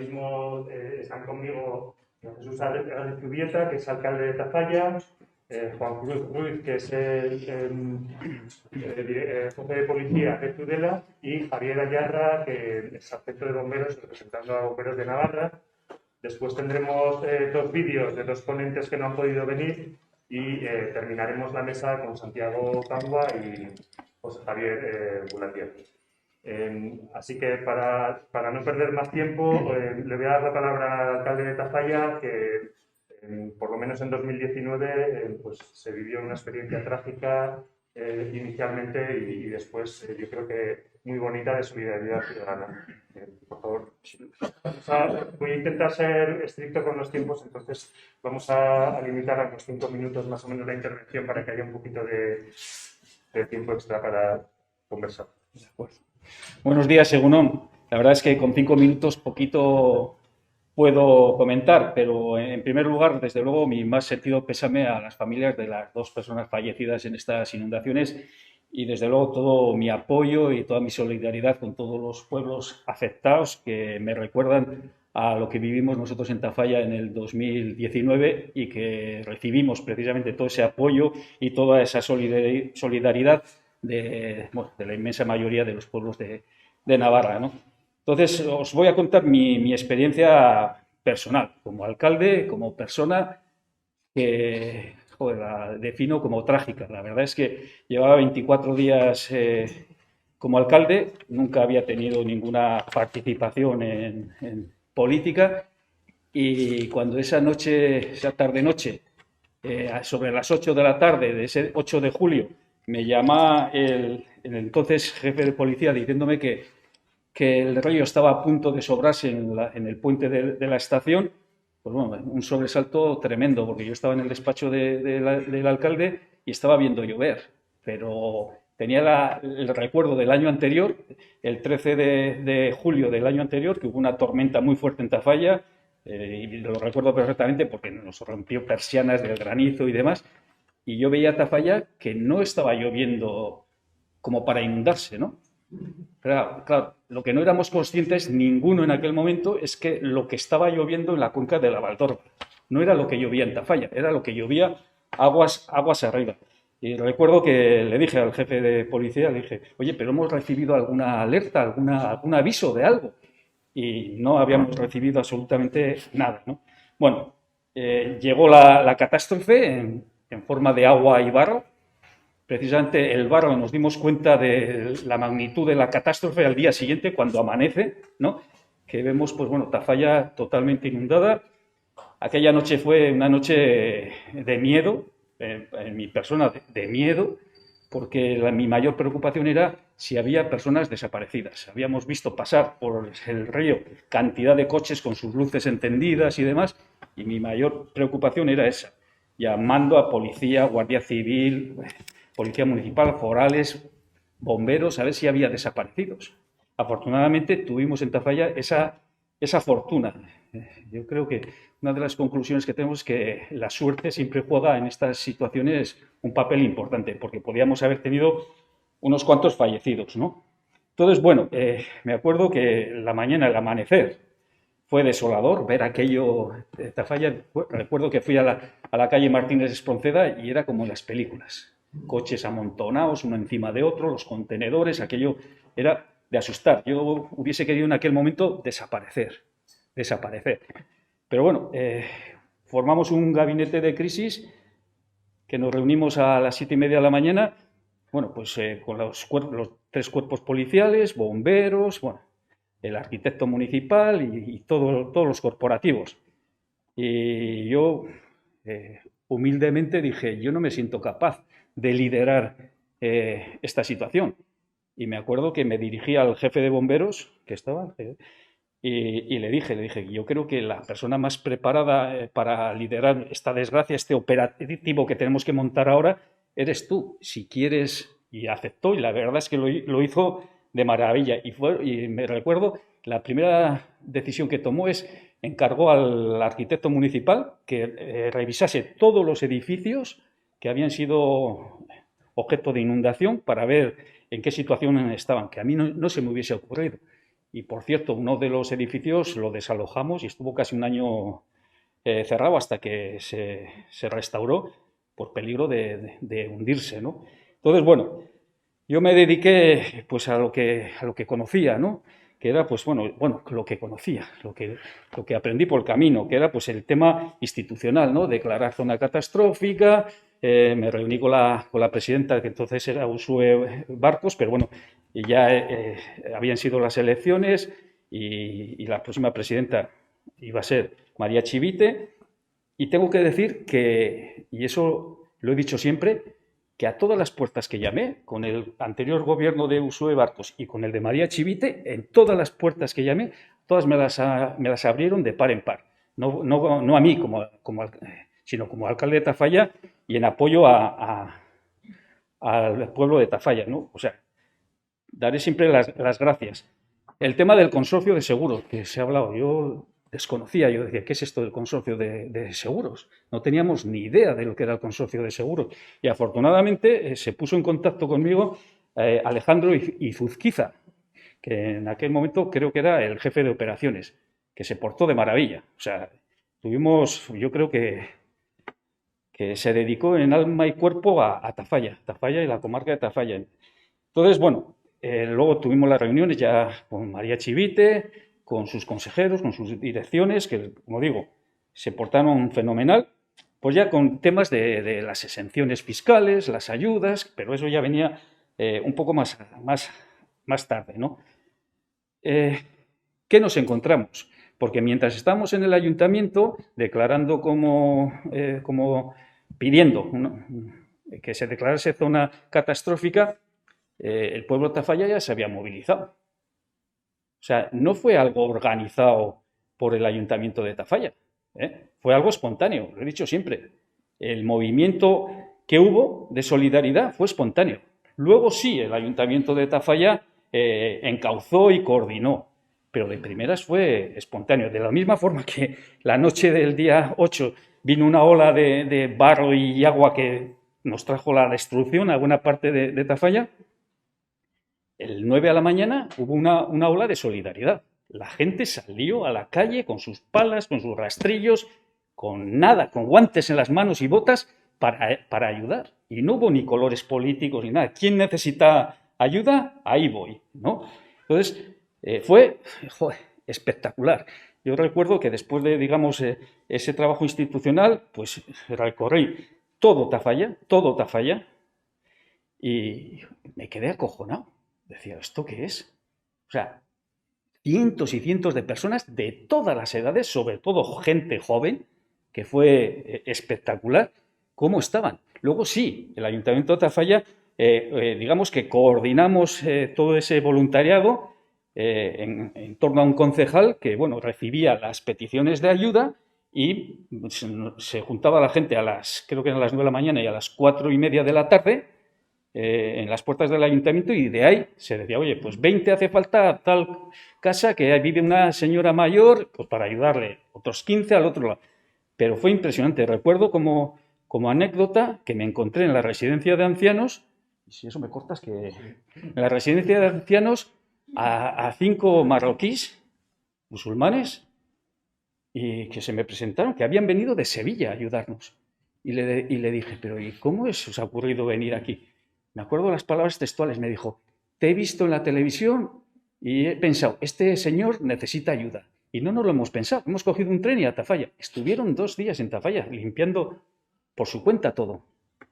mismo están conmigo Jesús Álvarez Zubieta, que es alcalde de Tafalla, Juan Cruz Ruiz, que es el jefe de policía de Tudela, y Javier Ayarra, que es sargento de bomberos representando a Bomberos de Navarra. Después tendremos dos vídeos de dos ponentes que no han podido venir y terminaremos la mesa con Santiago Cangua y José Javier Bulatier. Así que para no perder más tiempo, le voy a dar la palabra al alcalde de Tafalla, que por lo menos en 2019 pues, se vivió una experiencia trágica inicialmente y después yo creo que muy bonita de solidaridad ciudadana. Por favor, voy a intentar ser estricto con los tiempos, entonces vamos a limitar a unos 5 minutos más o menos la intervención para que haya un poquito de tiempo extra para conversar. De acuerdo. Buenos días, Egunon. La verdad es que con 5 minutos poquito puedo comentar, pero en primer lugar, desde luego, mi más sentido pésame a las familias de las 2 personas fallecidas en estas inundaciones y desde luego todo mi apoyo y toda mi solidaridad con todos los pueblos afectados que me recuerdan a lo que vivimos nosotros en Tafalla en el 2019 y que recibimos precisamente todo ese apoyo y toda esa solidaridad de la inmensa mayoría de los pueblos de Navarra, ¿no? Entonces, os voy a contar mi experiencia personal, como alcalde, como persona que la defino como trágica. La verdad es que llevaba 24 días como alcalde, nunca había tenido ninguna participación en política y cuando esa tarde-noche, sobre las 8 de la tarde de ese 8 de julio, me llama el entonces jefe de policía diciéndome que el río estaba a punto de sobrarse en el puente de la estación. Pues bueno, un sobresalto tremendo, porque yo estaba en el despacho del alcalde y estaba viendo llover, pero tenía el recuerdo del año anterior, el 13 de julio del año anterior, que hubo una tormenta muy fuerte en Tafalla, y lo recuerdo perfectamente porque nos rompió persianas del granizo y demás, y yo veía a Tafalla que no estaba lloviendo como para inundarse, ¿no? Claro, lo que no éramos conscientes, ninguno en aquel momento, es que lo que estaba lloviendo en la cuenca de la Valdorba no era lo que llovía en Tafalla, era lo que llovía aguas arriba. Y recuerdo que le dije al jefe de policía, le dije, oye, pero hemos recibido alguna alerta, algún aviso de algo. Y no habíamos recibido absolutamente nada, ¿no? Bueno, llegó la catástrofe en forma de agua y barro. Precisamente el barro nos dimos cuenta de la magnitud de la catástrofe al día siguiente cuando amanece, ¿no? Que vemos, pues bueno, Tafalla totalmente inundada. Aquella noche fue una noche de miedo, en mi persona de miedo, porque mi mayor preocupación era si había personas desaparecidas. Habíamos visto pasar por el río cantidad de coches con sus luces encendidas y demás, y mi mayor preocupación era esa, llamando a policía, guardia civil, policía municipal, forales, bomberos, a ver si había desaparecidos. Afortunadamente tuvimos en Tafalla esa fortuna. Yo creo que una de las conclusiones que tenemos es que la suerte siempre juega en estas situaciones un papel importante, porque podíamos haber tenido unos cuantos fallecidos, ¿no? Entonces, bueno, me acuerdo que la mañana, el amanecer, fue desolador ver aquello de Tafalla. Recuerdo que fui a la calle Martínez Espronceda y era como en las películas. Coches amontonados, uno encima de otro, los contenedores, aquello era de asustar. Yo hubiese querido en aquel momento desaparecer. Pero bueno, formamos un gabinete de crisis que nos reunimos a las 7:30 de la mañana, bueno, pues con los 3 cuerpos policiales, bomberos, bueno, el arquitecto municipal y todos los corporativos. Y yo humildemente dije, yo no me siento capaz de liderar esta situación. Y me acuerdo que me dirigí al jefe de bomberos, que estaba, y le dije, yo creo que la persona más preparada para liderar esta desgracia, este operativo que tenemos que montar ahora, eres tú, si quieres. Y aceptó, y la verdad es que lo hizo de maravilla. Y me recuerdo, la primera decisión que tomó encargó al arquitecto municipal que revisase todos los edificios que habían sido objeto de inundación para ver en qué situación estaban, que a mí no se me hubiese ocurrido. Y por cierto, uno de los edificios lo desalojamos y estuvo casi un año cerrado hasta que se restauró por peligro de hundirse, ¿no? Entonces, bueno, yo me dediqué pues a lo que conocía, ¿no? Que era pues bueno, lo que conocía, lo que aprendí por el camino, que era pues el tema institucional, ¿no? Declarar zona catastrófica, me reuní con la presidenta, que entonces era Uxue Barcos, pero bueno, ya habían sido las elecciones y la próxima presidenta iba a ser María Chivite, y tengo que decir que, y eso lo he dicho siempre, que a todas las puertas que llamé, con el anterior gobierno de Uxue Barcos y con el de María Chivite, en todas las puertas que llamé, todas me las abrieron de par en par. No a mí, sino como alcalde de Tafalla y en apoyo al pueblo de Tafalla, ¿no? O sea, daré siempre las gracias. El tema del consorcio de seguros, que se ha hablado, yo desconocía, yo decía, ¿qué es esto del consorcio de seguros? No teníamos ni idea de lo que era el consorcio de seguros. Y afortunadamente se puso en contacto conmigo Alejandro Izuzquiza, que en aquel momento creo que era el jefe de operaciones, que se portó de maravilla. O sea, yo creo que se dedicó en alma y cuerpo a Tafalla y la comarca de Tafalla. Entonces, bueno, luego tuvimos las reuniones ya con María Chivite, con sus consejeros, con sus direcciones, que, como digo, se portaron fenomenal, pues ya con temas de las exenciones fiscales, las ayudas, pero eso ya venía un poco más tarde, ¿no? ¿Qué nos encontramos? Porque mientras estamos en el ayuntamiento declarando como pidiendo, ¿no?, que se declarase zona catastrófica, el pueblo de Tafalla ya se había movilizado. O sea, no fue algo organizado por el ayuntamiento de Tafalla, fue algo espontáneo, lo he dicho siempre. El movimiento que hubo de solidaridad fue espontáneo. Luego sí, el ayuntamiento de Tafalla encauzó y coordinó, pero de primeras fue espontáneo. De la misma forma que la noche del día 8 vino una ola de barro y agua que nos trajo la destrucción a buena parte de Tafalla, el 9 a la mañana hubo una ola de solidaridad. La gente salió a la calle con sus palas, con sus rastrillos, con nada, con guantes en las manos y botas para ayudar. Y no hubo ni colores políticos ni nada. ¿Quién necesita ayuda? Ahí voy, ¿no? Entonces, fue espectacular. Yo recuerdo que después de, digamos, ese trabajo institucional, pues recorrí todo Tafalla, y me quedé acojonado. Decía, ¿esto qué es? O sea, cientos y cientos de personas de todas las edades, sobre todo gente joven, que fue espectacular, cómo estaban. Luego sí, el Ayuntamiento de Tafalla, digamos que coordinamos todo ese voluntariado en torno a un concejal que, bueno, recibía las peticiones de ayuda y se juntaba la gente creo que eran las 9 de la mañana y a las 4:30 de la tarde, en las puertas del ayuntamiento, y de ahí se decía, oye, pues 20 hace falta a tal casa que vive una señora mayor, pues para ayudarle, otros 15 al otro lado. Pero fue impresionante. Recuerdo como anécdota que me encontré en la residencia de ancianos, y si eso me cortas, que en la residencia de ancianos a 5 marroquíes musulmanes y que se me presentaron, que habían venido de Sevilla a ayudarnos. Y le dije, pero ¿y cómo os ha ocurrido venir aquí? Me acuerdo las palabras textuales, me dijo, te he visto en la televisión y he pensado, este señor necesita ayuda. Y no nos lo hemos pensado, hemos cogido un tren y a Tafalla. Estuvieron 2 días en Tafalla, limpiando por su cuenta todo.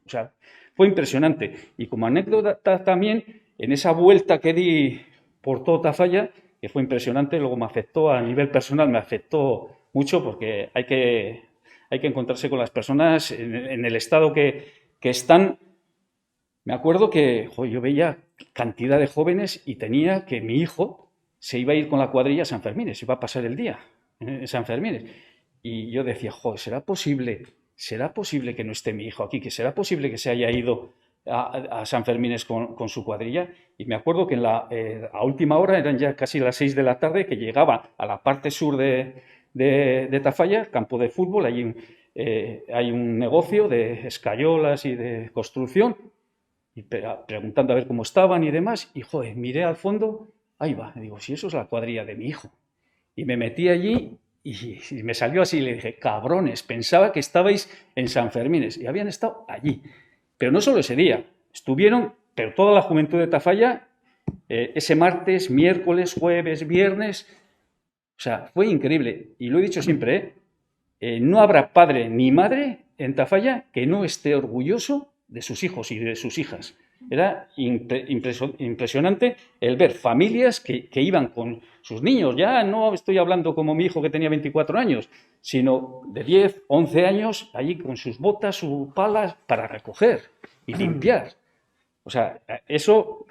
O sea, fue impresionante. Y como anécdota también, en esa vuelta que di por todo Tafalla, que fue impresionante, luego me afectó a nivel personal, me afectó mucho porque hay que encontrarse con las personas en el estado que están. Me acuerdo que yo veía cantidad de jóvenes y tenía que mi hijo se iba a ir con la cuadrilla a San Fermín, se iba a pasar el día en San Fermín. Y yo decía, ¿será posible que no esté mi hijo aquí? ¿Que será posible que se haya ido a San Fermín con su cuadrilla? Y me acuerdo que a última hora, eran ya casi las 6 de la tarde, que llegaba a la parte sur de Tafalla, campo de fútbol, allí hay un negocio de escayolas y de construcción, y preguntando a ver cómo estaban y demás, y miré al fondo Ahí va, digo, si eso es la cuadrilla de mi hijo. Y me metí allí y me salió así, le dije, cabrones, pensaba que estabais en San Fermines y habían estado allí. Pero no solo ese día, estuvieron, pero toda la juventud de Tafalla, ese martes, miércoles, jueves, viernes. O sea, fue increíble. Y lo he dicho siempre, no habrá padre ni madre en Tafalla que no esté orgulloso de sus hijos y de sus hijas. Era impresionante el ver familias que iban con sus niños. Ya no estoy hablando como mi hijo que tenía 24 años, sino de 10, 11 años, allí con sus botas, sus palas, para recoger y limpiar. O sea, eso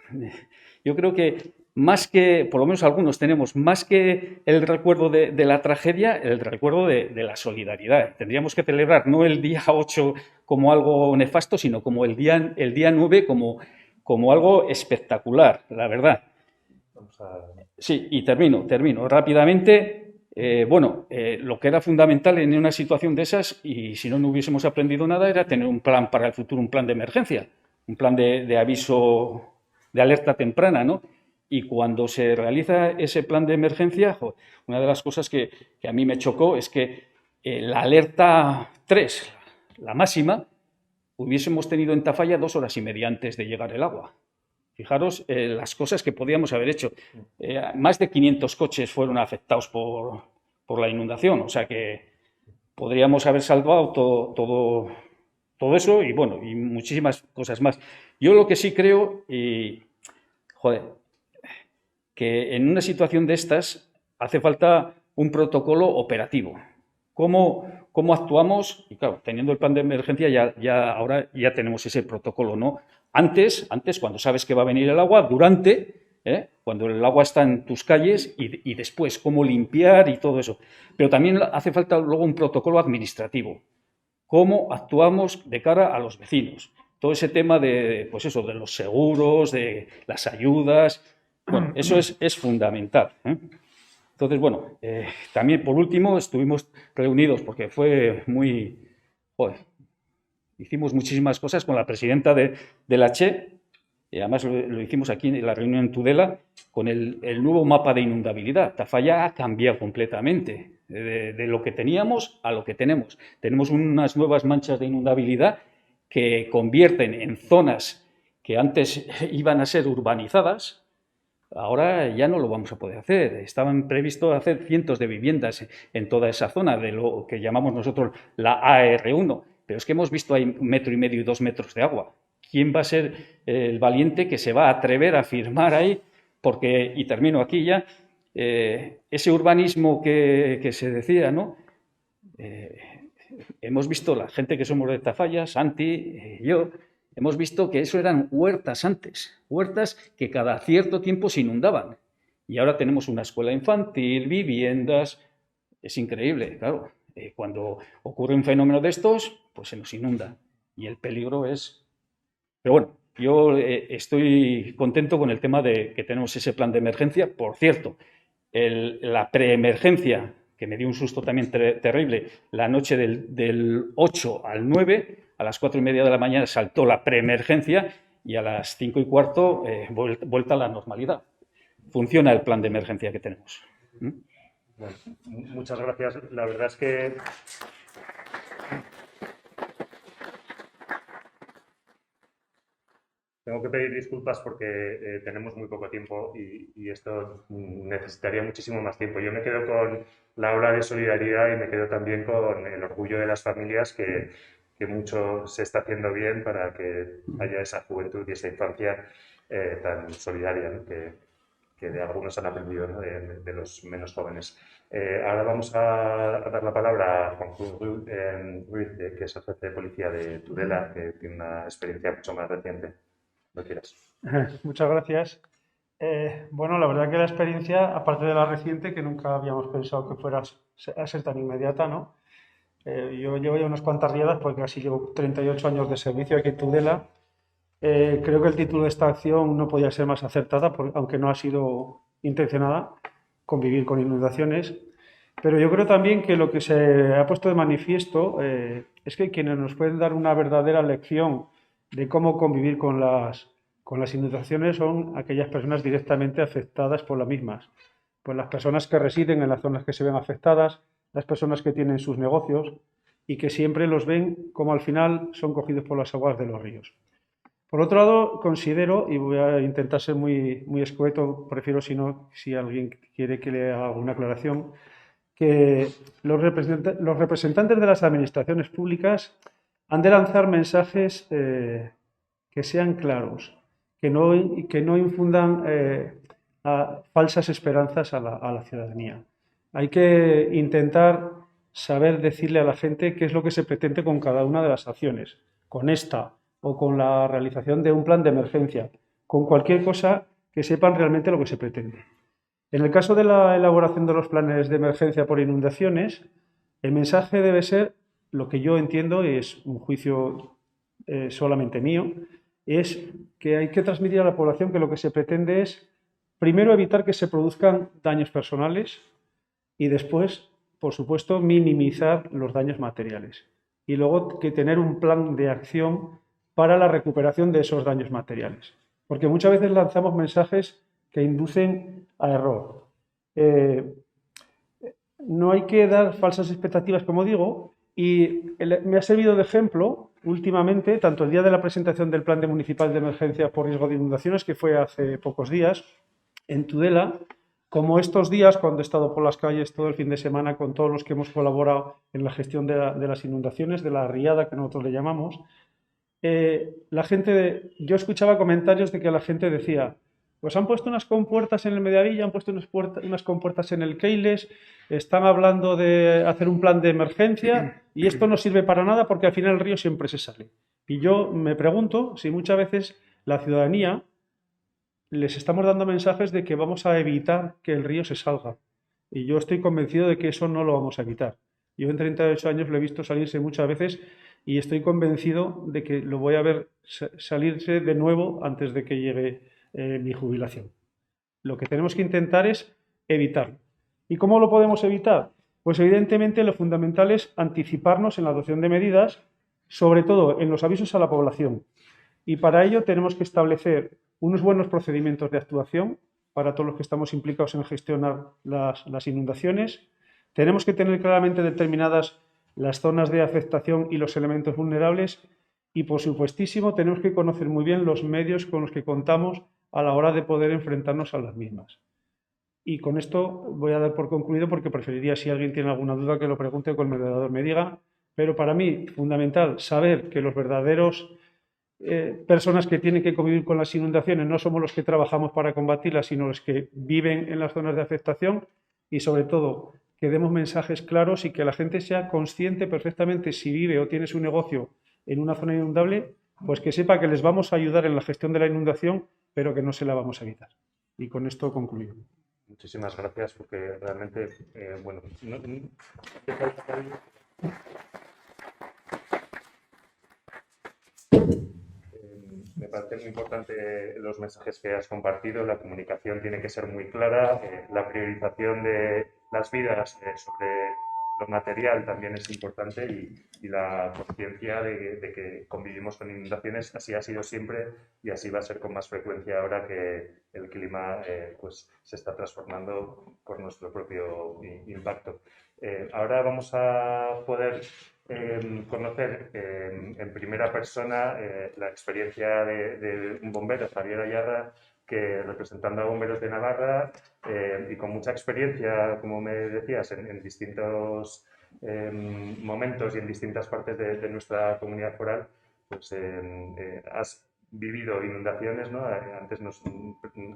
yo creo que más que, por lo menos algunos tenemos, más que el recuerdo de la tragedia, el recuerdo de la solidaridad. Tendríamos que celebrar no el día 8 como algo nefasto, sino como el día 9 como algo espectacular, la verdad. Sí, y termino rápidamente. Lo que era fundamental en una situación de esas, y si no hubiésemos aprendido nada, era tener un plan para el futuro, un plan de emergencia, un plan de aviso, de alerta temprana, ¿no? Y cuando se realiza ese plan de emergencia, una de las cosas que a mí me chocó es que la alerta 3, la máxima, hubiésemos tenido en Tafalla 2 horas y media antes de llegar el agua. Fijaros las cosas que podíamos haber hecho. Más de 500 coches fueron afectados por la inundación, o sea que podríamos haber salvado todo eso y bueno, y muchísimas cosas más. Yo lo que sí creo, que en una situación de estas hace falta un protocolo operativo. ¿Cómo actuamos? Y claro, teniendo el plan de emergencia ahora ya tenemos ese protocolo, ¿no? Antes, cuando sabes que va a venir el agua, durante, cuando el agua está en tus calles y después cómo limpiar y todo eso. Pero también hace falta luego un protocolo administrativo. Cómo actuamos de cara a los vecinos. Todo ese tema de los seguros, de las ayudas, bueno, eso es fundamental. Entonces, bueno, también por último estuvimos reunidos porque fue muy... hicimos muchísimas cosas con la presidenta de la CHE, y además lo hicimos aquí en la reunión en Tudela, con el nuevo mapa de inundabilidad. Tafalla ha cambiado completamente de lo que teníamos a lo que tenemos. Tenemos unas nuevas manchas de inundabilidad que convierten en zonas que antes iban a ser urbanizadas. Ahora ya no lo vamos a poder hacer. Estaban previstos hacer cientos de viviendas en toda esa zona de lo que llamamos nosotros la AR1, pero es que hemos visto ahí 1,5 metros y 2 metros de agua. ¿Quién va a ser el valiente que se va a atrever a firmar ahí? Porque, y termino aquí ya, ese urbanismo que se decía, ¿no? Hemos visto, la gente que somos de Tafalla, Santi, yo, hemos visto que eso eran huertas antes, huertas que cada cierto tiempo se inundaban. Y ahora tenemos una escuela infantil, viviendas. Es increíble, claro. Cuando ocurre un fenómeno de estos, pues se nos inunda. Y el peligro es... Pero bueno, yo estoy contento con el tema de que tenemos ese plan de emergencia. Por cierto, la preemergencia, que me dio un susto también terrible, la noche del 8 al 9, a las 4:30 de la mañana saltó la preemergencia y a las 5:15 vuelta a la normalidad. Funciona el plan de emergencia que tenemos. Bueno, muchas gracias. La verdad es que tengo que pedir disculpas porque tenemos muy poco tiempo y esto necesitaría muchísimo más tiempo. Yo me quedo con la ola de solidaridad y me quedo también con el orgullo de las familias que mucho se está haciendo bien para que haya esa juventud y esa infancia tan solidaria, ¿no? que de algunos han aprendido, ¿no? de los menos jóvenes. Ahora vamos a dar la palabra a Juan Cruz Ruiz, que es el jefe de policía de Tudela, que tiene una experiencia mucho más reciente. Lo quieras. Muchas gracias. Bueno, la verdad que la experiencia, aparte de la reciente, que nunca habíamos pensado que fuera a ser tan inmediata, ¿no? Yo llevo ya unas cuantas riadas porque casi llevo 38 años de servicio aquí en Tudela. Creo que el título de esta acción no podía ser más acertada, aunque no ha sido intencionada, convivir con inundaciones. Pero yo creo también que lo que se ha puesto de manifiesto es que quienes nos pueden dar una verdadera lección de cómo convivir con con las inundaciones son aquellas personas directamente afectadas por las mismas. Pues las personas que residen en las zonas que se ven afectadas, las personas que tienen sus negocios y que siempre los ven como al final son cogidos por las aguas de los ríos. Por otro lado, considero, y voy a intentar ser muy escueto, prefiero si alguien quiere que le haga alguna aclaración, que los representantes de las administraciones públicas han de lanzar mensajes que sean claros, que no infundan falsas esperanzas a la ciudadanía. Hay que intentar saber decirle a la gente qué es lo que se pretende con cada una de las acciones, con esta o con la realización de un plan de emergencia, con cualquier cosa que sepan realmente lo que se pretende. En el caso de la elaboración de los planes de emergencia por inundaciones, el mensaje debe ser, lo que yo entiendo, es un juicio solamente mío, es que hay que transmitir a la población que lo que se pretende es, primero, evitar que se produzcan daños personales y después, por supuesto, minimizar los daños materiales. Y luego que tener un plan de acción para la recuperación de esos daños materiales. Porque muchas veces lanzamos mensajes que inducen a error. No hay que dar falsas expectativas, como digo, y me ha servido de ejemplo últimamente, tanto el día de la presentación del Plan Municipal de Emergencia por Riesgo de Inundaciones, que fue hace pocos días, en Tudela, como estos días, cuando he estado por las calles todo el fin de semana con todos los que hemos colaborado en la gestión de las inundaciones, de la riada que nosotros le llamamos, yo escuchaba comentarios de que la gente decía, pues han puesto unas compuertas en el Mediavilla, han puesto unas compuertas en el Keiles, están hablando de hacer un plan de emergencia y esto no sirve para nada porque al final el río siempre se sale. Y yo me pregunto si muchas veces la ciudadanía les estamos dando mensajes de que vamos a evitar que el río se salga. Y yo estoy convencido de que eso no lo vamos a evitar. Yo en 38 años lo he visto salirse muchas veces y estoy convencido de que lo voy a ver salirse de nuevo antes de que llegue mi jubilación. Lo que tenemos que intentar es evitarlo. ¿Y cómo lo podemos evitar? Pues evidentemente lo fundamental es anticiparnos en la adopción de medidas, sobre todo en los avisos a la población. Y para ello tenemos que establecer unos buenos procedimientos de actuación para todos los que estamos implicados en gestionar las inundaciones. Tenemos que tener claramente determinadas las zonas de afectación y los elementos vulnerables y, por supuestísimo, tenemos que conocer muy bien los medios con los que contamos a la hora de poder enfrentarnos a las mismas. Y con esto voy a dar por concluido porque preferiría, si alguien tiene alguna duda, que lo pregunte o que el moderador me diga. Pero para mí, fundamental, saber que los verdaderos personas que tienen que convivir con las inundaciones no somos los que trabajamos para combatirlas, sino los que viven en las zonas de afectación y, sobre todo, que demos mensajes claros y que la gente sea consciente perfectamente si vive o tiene su negocio en una zona inundable, pues que sepa que les vamos a ayudar en la gestión de la inundación, pero que no se la vamos a evitar. Y con esto concluyo. Muchísimas gracias, porque realmente, bueno, me parece muy importante los mensajes que has compartido. La comunicación tiene que ser muy clara, la priorización de las vidas sobre lo material también es importante y la conciencia de que convivimos con inundaciones. Así ha sido siempre y así va a ser con más frecuencia ahora que el clima pues se está transformando por nuestro propio impacto. Ahora vamos a poder conocer en primera persona la experiencia de un bombero, Javier Ayarra, que representando a Bomberos de Navarra y con mucha experiencia, como me decías, en distintos momentos y en distintas partes de nuestra comunidad foral, pues has vivido inundaciones, ¿no? Antes nos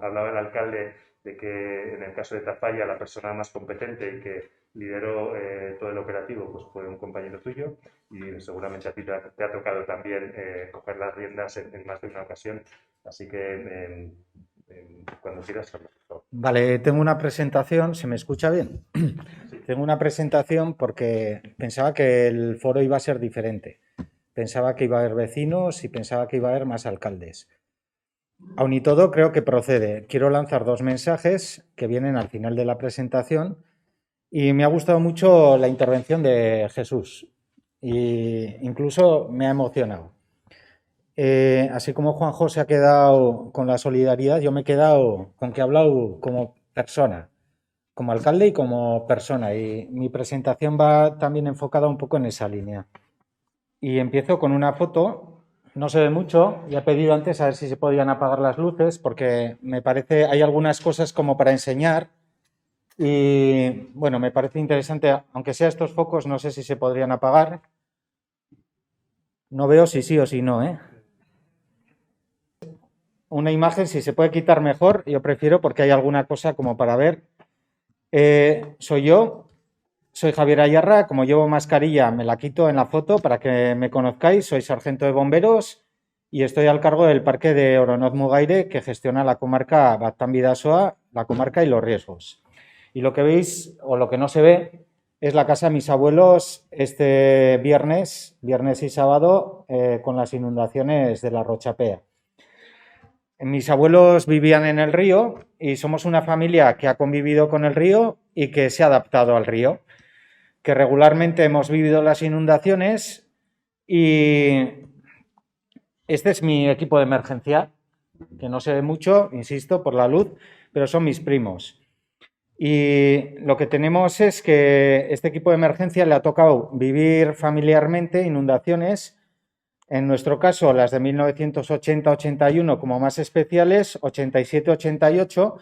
hablaba el alcalde de que en el caso de Tafalla la persona más competente y que lideró todo el operativo pues fue un compañero tuyo y seguramente a ti te ha tocado también coger las riendas en más de una ocasión. Así que cuando quieras hablar, por favor. Vale, tengo una presentación, ¿se me escucha bien? Sí. Tengo una presentación porque pensaba que el foro iba a ser diferente. Pensaba que iba a haber vecinos y pensaba que iba a haber más alcaldes. Aun y todo, creo que procede. Quiero lanzar dos mensajes que vienen al final de la presentación y me ha gustado mucho la intervención de Jesús e incluso me ha emocionado. así como Juanjo se ha quedado con la solidaridad, yo me he quedado con que he hablado como persona, como alcalde y como persona. Y mi presentación va también enfocada un poco en esa línea. Y empiezo con una foto, no se ve mucho, ya he pedido antes a ver si se podían apagar las luces, porque me parece, hay algunas cosas como para enseñar. Y bueno, me parece interesante, aunque sea estos focos, no sé si se podrían apagar. No veo si sí o si no, ¿eh? Una imagen, si se puede quitar mejor, yo prefiero porque hay alguna cosa como para ver. Soy yo, soy Javier Ayarra, como llevo mascarilla me la quito en la foto para que me conozcáis, soy sargento de bomberos y estoy al cargo del parque de Oronoz-Mugaire que gestiona la comarca Baztán-Bidasoa, la comarca y los riesgos. Y lo que veis, o lo que no se ve, es la casa de mis abuelos este viernes y sábado, con las inundaciones de la Rochapea. Mis abuelos vivían en el río y somos una familia que ha convivido con el río y que se ha adaptado al río, que regularmente hemos vivido las inundaciones y este es mi equipo de emergencia, que no se ve mucho, insisto, por la luz, pero son mis primos. Y lo que tenemos es que este equipo de emergencia le ha tocado vivir familiarmente inundaciones. En nuestro caso, las de 1980-81 como más especiales, 87-88,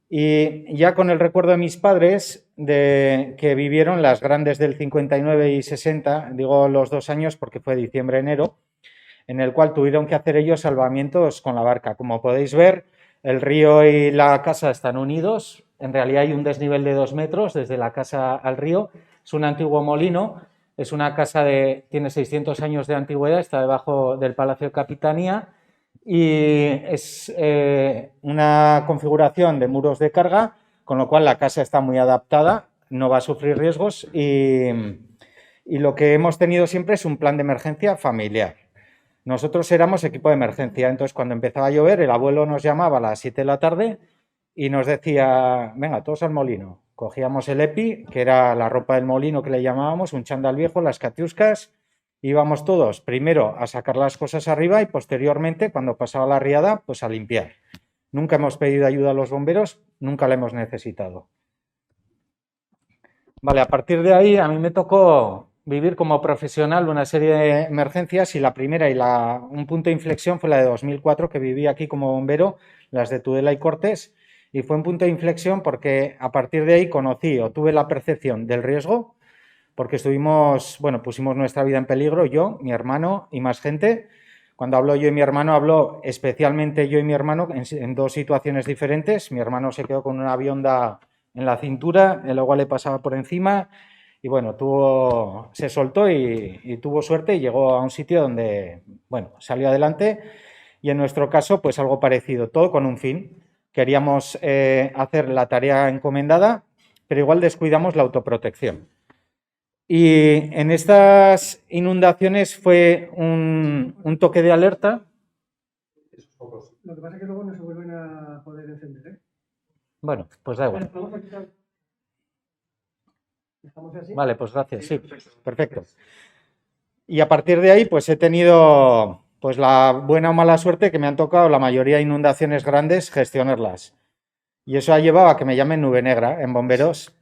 y ya con el recuerdo de mis padres de que vivieron las grandes del 59 y 60, digo los 2 años porque fue diciembre-enero, en el cual tuvieron que hacer ellos salvamientos con la barca. Como podéis ver, el río y la casa están unidos, en realidad hay un desnivel de 2 metros desde la casa al río, es un antiguo molino. Es una casa tiene 600 años de antigüedad, está debajo del Palacio de Capitanía y es una configuración de muros de carga, con lo cual la casa está muy adaptada, no va a sufrir riesgos y lo que hemos tenido siempre es un plan de emergencia familiar. Nosotros éramos equipo de emergencia, entonces cuando empezaba a llover el abuelo nos llamaba a las 7 de la tarde y nos decía, venga, todos al molino. Cogíamos el EPI, que era la ropa del molino que le llamábamos, un chándal viejo, las catiuscas, íbamos todos primero a sacar las cosas arriba y posteriormente, cuando pasaba la riada, pues a limpiar. Nunca hemos pedido ayuda a los bomberos, nunca la hemos necesitado. Vale, a partir de ahí a mí me tocó vivir como profesional una serie de emergencias y la primera y un punto de inflexión fue la de 2004 que viví aquí como bombero, las de Tudela y Cortes. Y fue un punto de inflexión porque a partir de ahí conocí o tuve la percepción del riesgo, porque pusimos nuestra vida en peligro, yo, mi hermano y más gente. Cuando hablo yo y mi hermano, hablo especialmente yo y mi hermano en 2 situaciones diferentes. Mi hermano se quedó con una avionda en la cintura, el agua le pasaba por encima y bueno, se soltó y tuvo suerte y llegó a un sitio donde, bueno, salió adelante. Y en nuestro caso, pues algo parecido, todo con un fin. Queríamos hacer la tarea encomendada, pero igual descuidamos la autoprotección. Y en estas inundaciones fue un toque de alerta. Lo que pasa es que luego no se vuelven a poder encender, ¿eh? Bueno, pues da igual. Vamos a quitar. ¿Estamos así? Vale, pues gracias. Sí, perfecto. Y a partir de ahí, pues he tenido pues la buena o mala suerte que me han tocado la mayoría de inundaciones grandes gestionarlas. Y eso ha llevado a que me llamen Nube Negra en bomberos.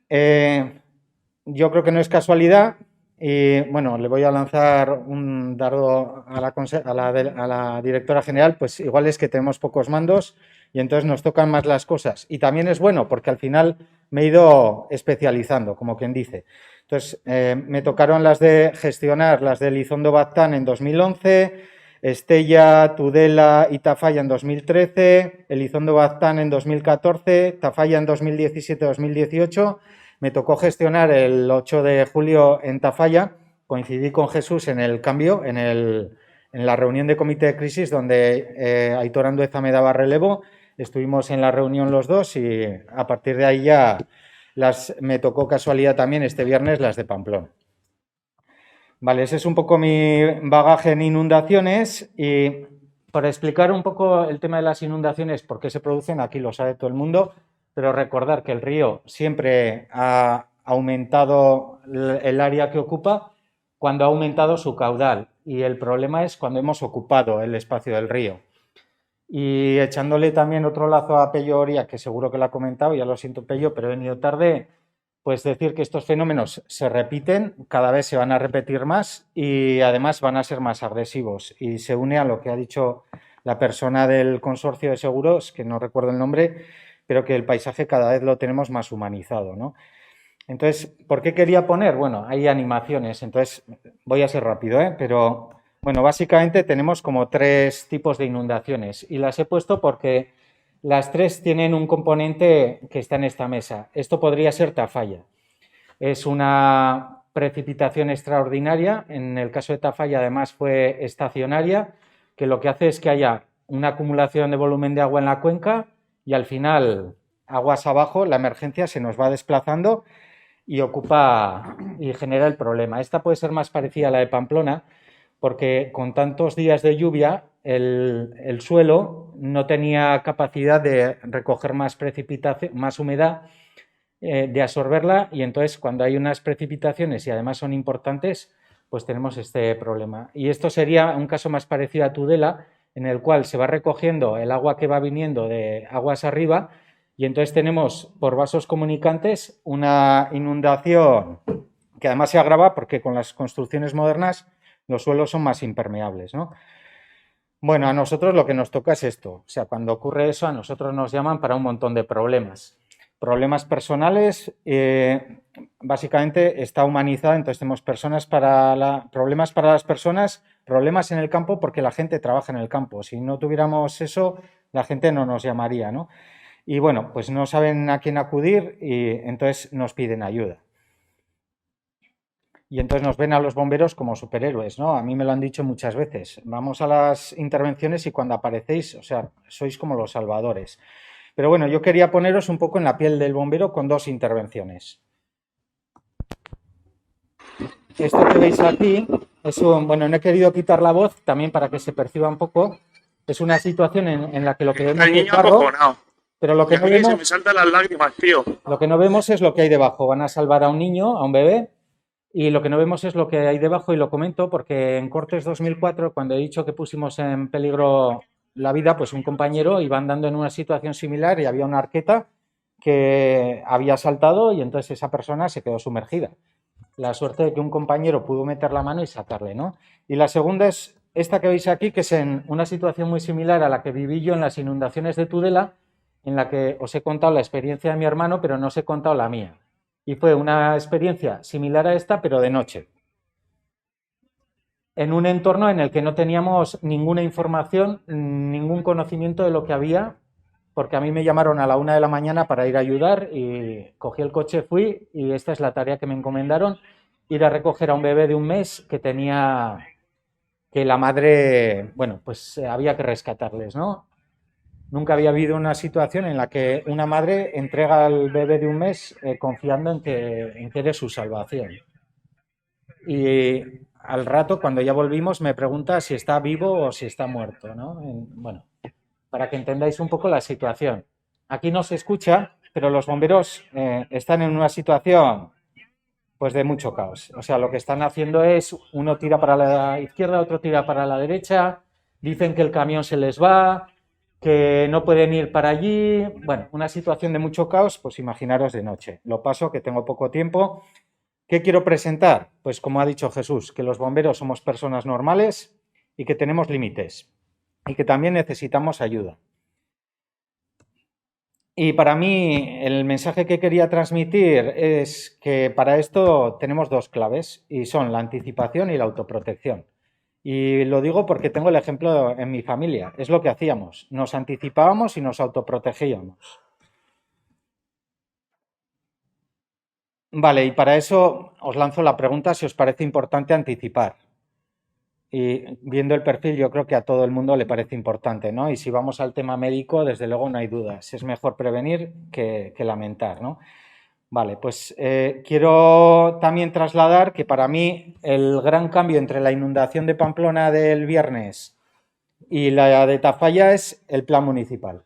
Yo creo que no es casualidad y bueno, le voy a lanzar un dardo a la directora general, pues igual es que tenemos pocos mandos y entonces nos tocan más las cosas. Y también es bueno porque al final me he ido especializando, como quien dice. Entonces, me tocaron las de gestionar, las de Elizondo Baztán en 2011, Estella, Tudela y Tafalla en 2013, Elizondo Baztán en 2014, Tafalla en 2017-2018. Me tocó gestionar el 8 de julio en Tafalla, coincidí con Jesús en el cambio, en la reunión de comité de crisis donde Aitor Andueza me daba relevo, estuvimos en la reunión los dos y a partir de ahí ya me tocó casualidad también este viernes las de Pamplona. Vale, ese es un poco mi bagaje en inundaciones y para explicar un poco el tema de las inundaciones, por qué se producen, aquí lo sabe todo el mundo, pero recordar que el río siempre ha aumentado el área que ocupa cuando ha aumentado su caudal y el problema es cuando hemos ocupado el espacio del río. Y echándole también otro lazo a Pello Oria, que seguro que lo ha comentado, ya lo siento Pello, pero he venido tarde, pues decir que estos fenómenos se repiten, cada vez se van a repetir más y además van a ser más agresivos. Y se une a lo que ha dicho la persona del consorcio de seguros, que no recuerdo el nombre, pero que el paisaje cada vez lo tenemos más humanizado, ¿no? Entonces, ¿por qué quería poner? Bueno, hay animaciones, entonces voy a ser rápido, pero bueno, básicamente tenemos como 3 tipos de inundaciones y las he puesto porque las 3 tienen un componente que está en esta mesa. Esto podría ser Tafalla. Es una precipitación extraordinaria, en el caso de Tafalla además fue estacionaria, que lo que hace es que haya una acumulación de volumen de agua en la cuenca y al final, aguas abajo, la emergencia se nos va desplazando y ocupa y genera el problema. Esta puede ser más parecida a la de Pamplona, porque con tantos días de lluvia el suelo no tenía capacidad de recoger más precipitación, más humedad, de absorberla, y entonces cuando hay unas precipitaciones y además son importantes, pues tenemos este problema. Y esto sería un caso más parecido a Tudela, en el cual se va recogiendo el agua que va viniendo de aguas arriba y entonces tenemos por vasos comunicantes una inundación que además se agrava porque con las construcciones modernas los suelos son más impermeables, ¿no? Bueno, a nosotros lo que nos toca es esto. O sea, cuando ocurre eso, a nosotros nos llaman para un montón de problemas. Problemas personales, básicamente está humanizada, entonces tenemos problemas para las personas, problemas en el campo porque la gente trabaja en el campo. Si no tuviéramos eso, la gente no nos llamaría, ¿no? Y bueno, pues no saben a quién acudir y entonces nos piden ayuda. Y entonces nos ven a los bomberos como superhéroes, ¿no? A mí me lo han dicho muchas veces. Vamos a las intervenciones y cuando aparecéis, o sea, sois como los salvadores. Pero bueno, yo quería poneros un poco en la piel del bombero con 2 intervenciones. Esto que veis aquí es bueno, no he querido quitar la voz también para que se perciba un poco. Es una situación en la que lo que vemos El es niño barro, acojonado. pero lo Y que a no mí se vemos, me saltan las lágrimas, tío. lo que no vemos es lo que hay debajo. Van a salvar a un niño, a un bebé, y lo que no vemos es lo que hay debajo, y lo comento porque en Cortes 2004, cuando he dicho que pusimos en peligro la vida, pues un compañero iba andando en una situación similar y había una arqueta que había saltado y entonces esa persona se quedó sumergida. La suerte de que un compañero pudo meter la mano y sacarle, ¿no? Y la segunda es esta que veis aquí, que es en una situación muy similar a la que viví yo en las inundaciones de Tudela, en la que os he contado la experiencia de mi hermano, pero no os he contado la mía. Y fue una experiencia similar a esta, pero de noche. En un entorno en el que no teníamos ninguna información, ningún conocimiento de lo que había, porque a mí me llamaron a la 1 de la mañana para ir a ayudar y cogí el coche, fui y esta es la tarea que me encomendaron, ir a recoger a un bebé de 1 mes que la madre, bueno, pues había que rescatarles, ¿no? Nunca había habido una situación en la que una madre entrega al bebé de 1 mes confiando en que eres su salvación. Y al rato, cuando ya volvimos, me pregunta si está vivo o si está muerto, ¿no? Bueno, para que entendáis un poco la situación. Aquí no se escucha, pero los bomberos están en una situación pues de mucho caos. O sea, lo que están haciendo es uno tira para la izquierda, otro tira para la derecha, dicen que el camión se les va, que no pueden ir para allí. Bueno, una situación de mucho caos, pues imaginaros de noche. Lo paso, que tengo poco tiempo. ¿Qué quiero presentar? Pues como ha dicho Jesús, que los bomberos somos personas normales y que tenemos límites y que también necesitamos ayuda. Y para mí el mensaje que quería transmitir es que para esto tenemos 2 claves y son la anticipación y la autoprotección. Y lo digo porque tengo el ejemplo en mi familia. Es lo que hacíamos. Nos anticipábamos y nos autoprotegíamos. Vale, y para eso os lanzo la pregunta si os parece importante anticipar. Y viendo el perfil, yo creo que a todo el mundo le parece importante, ¿no? Y si vamos al tema médico, desde luego no hay dudas. Es mejor prevenir que lamentar, ¿no? Vale, pues quiero también trasladar que para mí el gran cambio entre la inundación de Pamplona del viernes y la de Tafalla es el plan municipal.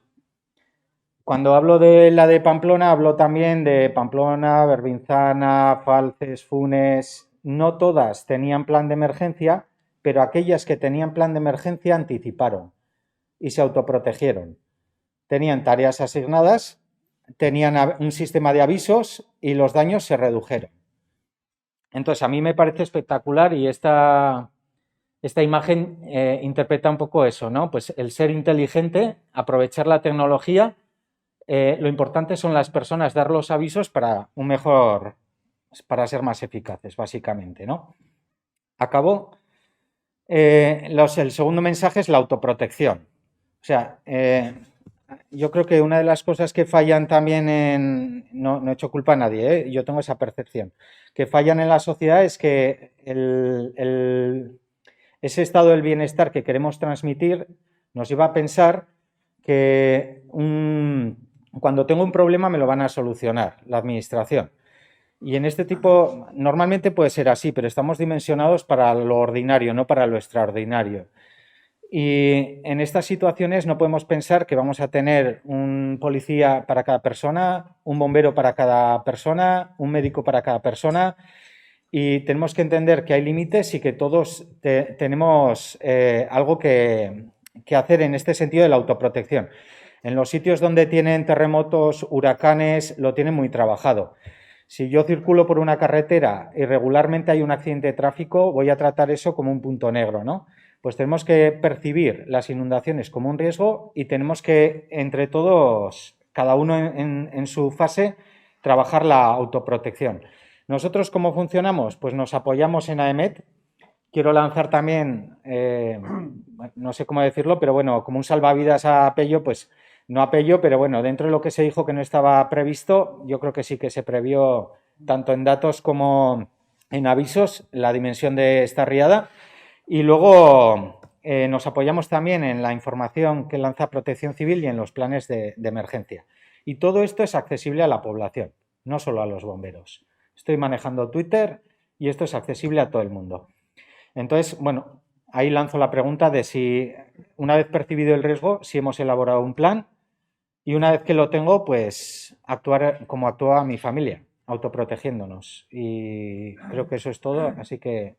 Cuando hablo de la de Pamplona, hablo también de Pamplona, Berbinzana, Falces, Funes. No todas tenían plan de emergencia, pero aquellas que tenían plan de emergencia anticiparon y se autoprotegieron. Tenían tareas asignadas, tenían un sistema de avisos y los daños se redujeron. Entonces, a mí me parece espectacular y esta imagen interpreta un poco eso, ¿no? Pues el ser inteligente, aprovechar la tecnología, lo importante son las personas, dar los avisos para ser más eficaces, básicamente, ¿no? Acabó. El segundo mensaje es la autoprotección. O sea, yo creo que una de las cosas que fallan también no he hecho culpa a nadie, yo tengo esa percepción, que fallan en la sociedad es que ese estado del bienestar que queremos transmitir nos lleva a pensar que cuando tengo un problema me lo van a solucionar la administración. Y en este tipo, normalmente puede ser así, pero estamos dimensionados para lo ordinario, no para lo extraordinario. Y en estas situaciones no podemos pensar que vamos a tener un policía para cada persona, un bombero para cada persona, un médico para cada persona, y tenemos que entender que hay límites y que todos tenemos algo que hacer en este sentido de la autoprotección. En los sitios donde tienen terremotos, huracanes, lo tienen muy trabajado. Si yo circulo por una carretera y regularmente hay un accidente de tráfico, voy a tratar eso como un punto negro, ¿no? Pues tenemos que percibir las inundaciones como un riesgo y tenemos que, entre todos, cada uno en su fase, trabajar la autoprotección. ¿Nosotros cómo funcionamos? Pues nos apoyamos en AEMET. Quiero lanzar también, no sé cómo decirlo, pero bueno, como un salvavidas a Pello, pues no a Pello, pero bueno, dentro de lo que se dijo que no estaba previsto, yo creo que sí que se previó tanto en datos como en avisos la dimensión de esta riada. Y luego nos apoyamos también en la información que lanza Protección Civil y en los planes de emergencia. Y todo esto es accesible a la población, no solo a los bomberos. Estoy manejando Twitter y esto es accesible a todo el mundo. Entonces, bueno, ahí lanzo la pregunta de si, una vez percibido el riesgo, si hemos elaborado un plan y una vez que lo tengo, pues actuar como actúa mi familia, autoprotegiéndonos. Y creo que eso es todo, así que,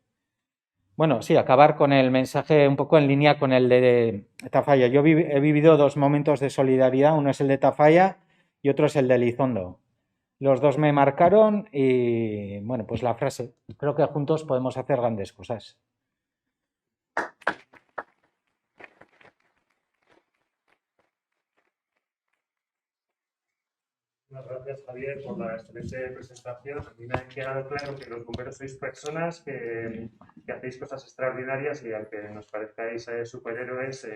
bueno, sí, acabar con el mensaje un poco en línea con el de Tafalla. Yo he vivido dos momentos de solidaridad, uno es el de Tafalla y otro es el de Elizondo. Los dos me marcaron y, bueno, pues la frase, creo que juntos podemos hacer grandes cosas. Muchas gracias, Javier, por la excelente presentación. A mí me ha quedado claro que los bomberos sois personas que hacéis cosas extraordinarias y aunque nos parezcáis superhéroes,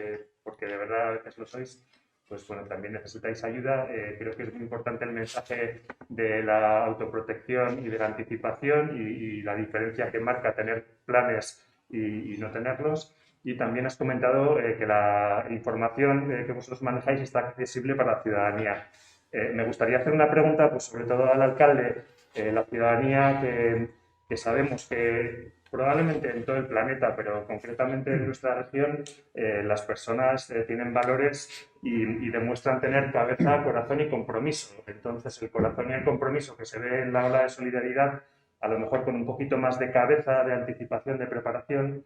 porque de verdad a veces lo sois, pues bueno, también necesitáis ayuda. Creo que es muy importante el mensaje de la autoprotección y de la anticipación y la diferencia que marca tener planes y no tenerlos. Y también has comentado que la información que vosotros manejáis está accesible para la ciudadanía. Me gustaría hacer una pregunta, pues sobre todo al alcalde, la ciudadanía que sabemos que probablemente en todo el planeta, pero concretamente en nuestra región, las personas tienen valores y demuestran tener cabeza, corazón y compromiso. Entonces, el corazón y el compromiso que se ve en la ola de solidaridad, a lo mejor con un poquito más de cabeza, de anticipación, de preparación,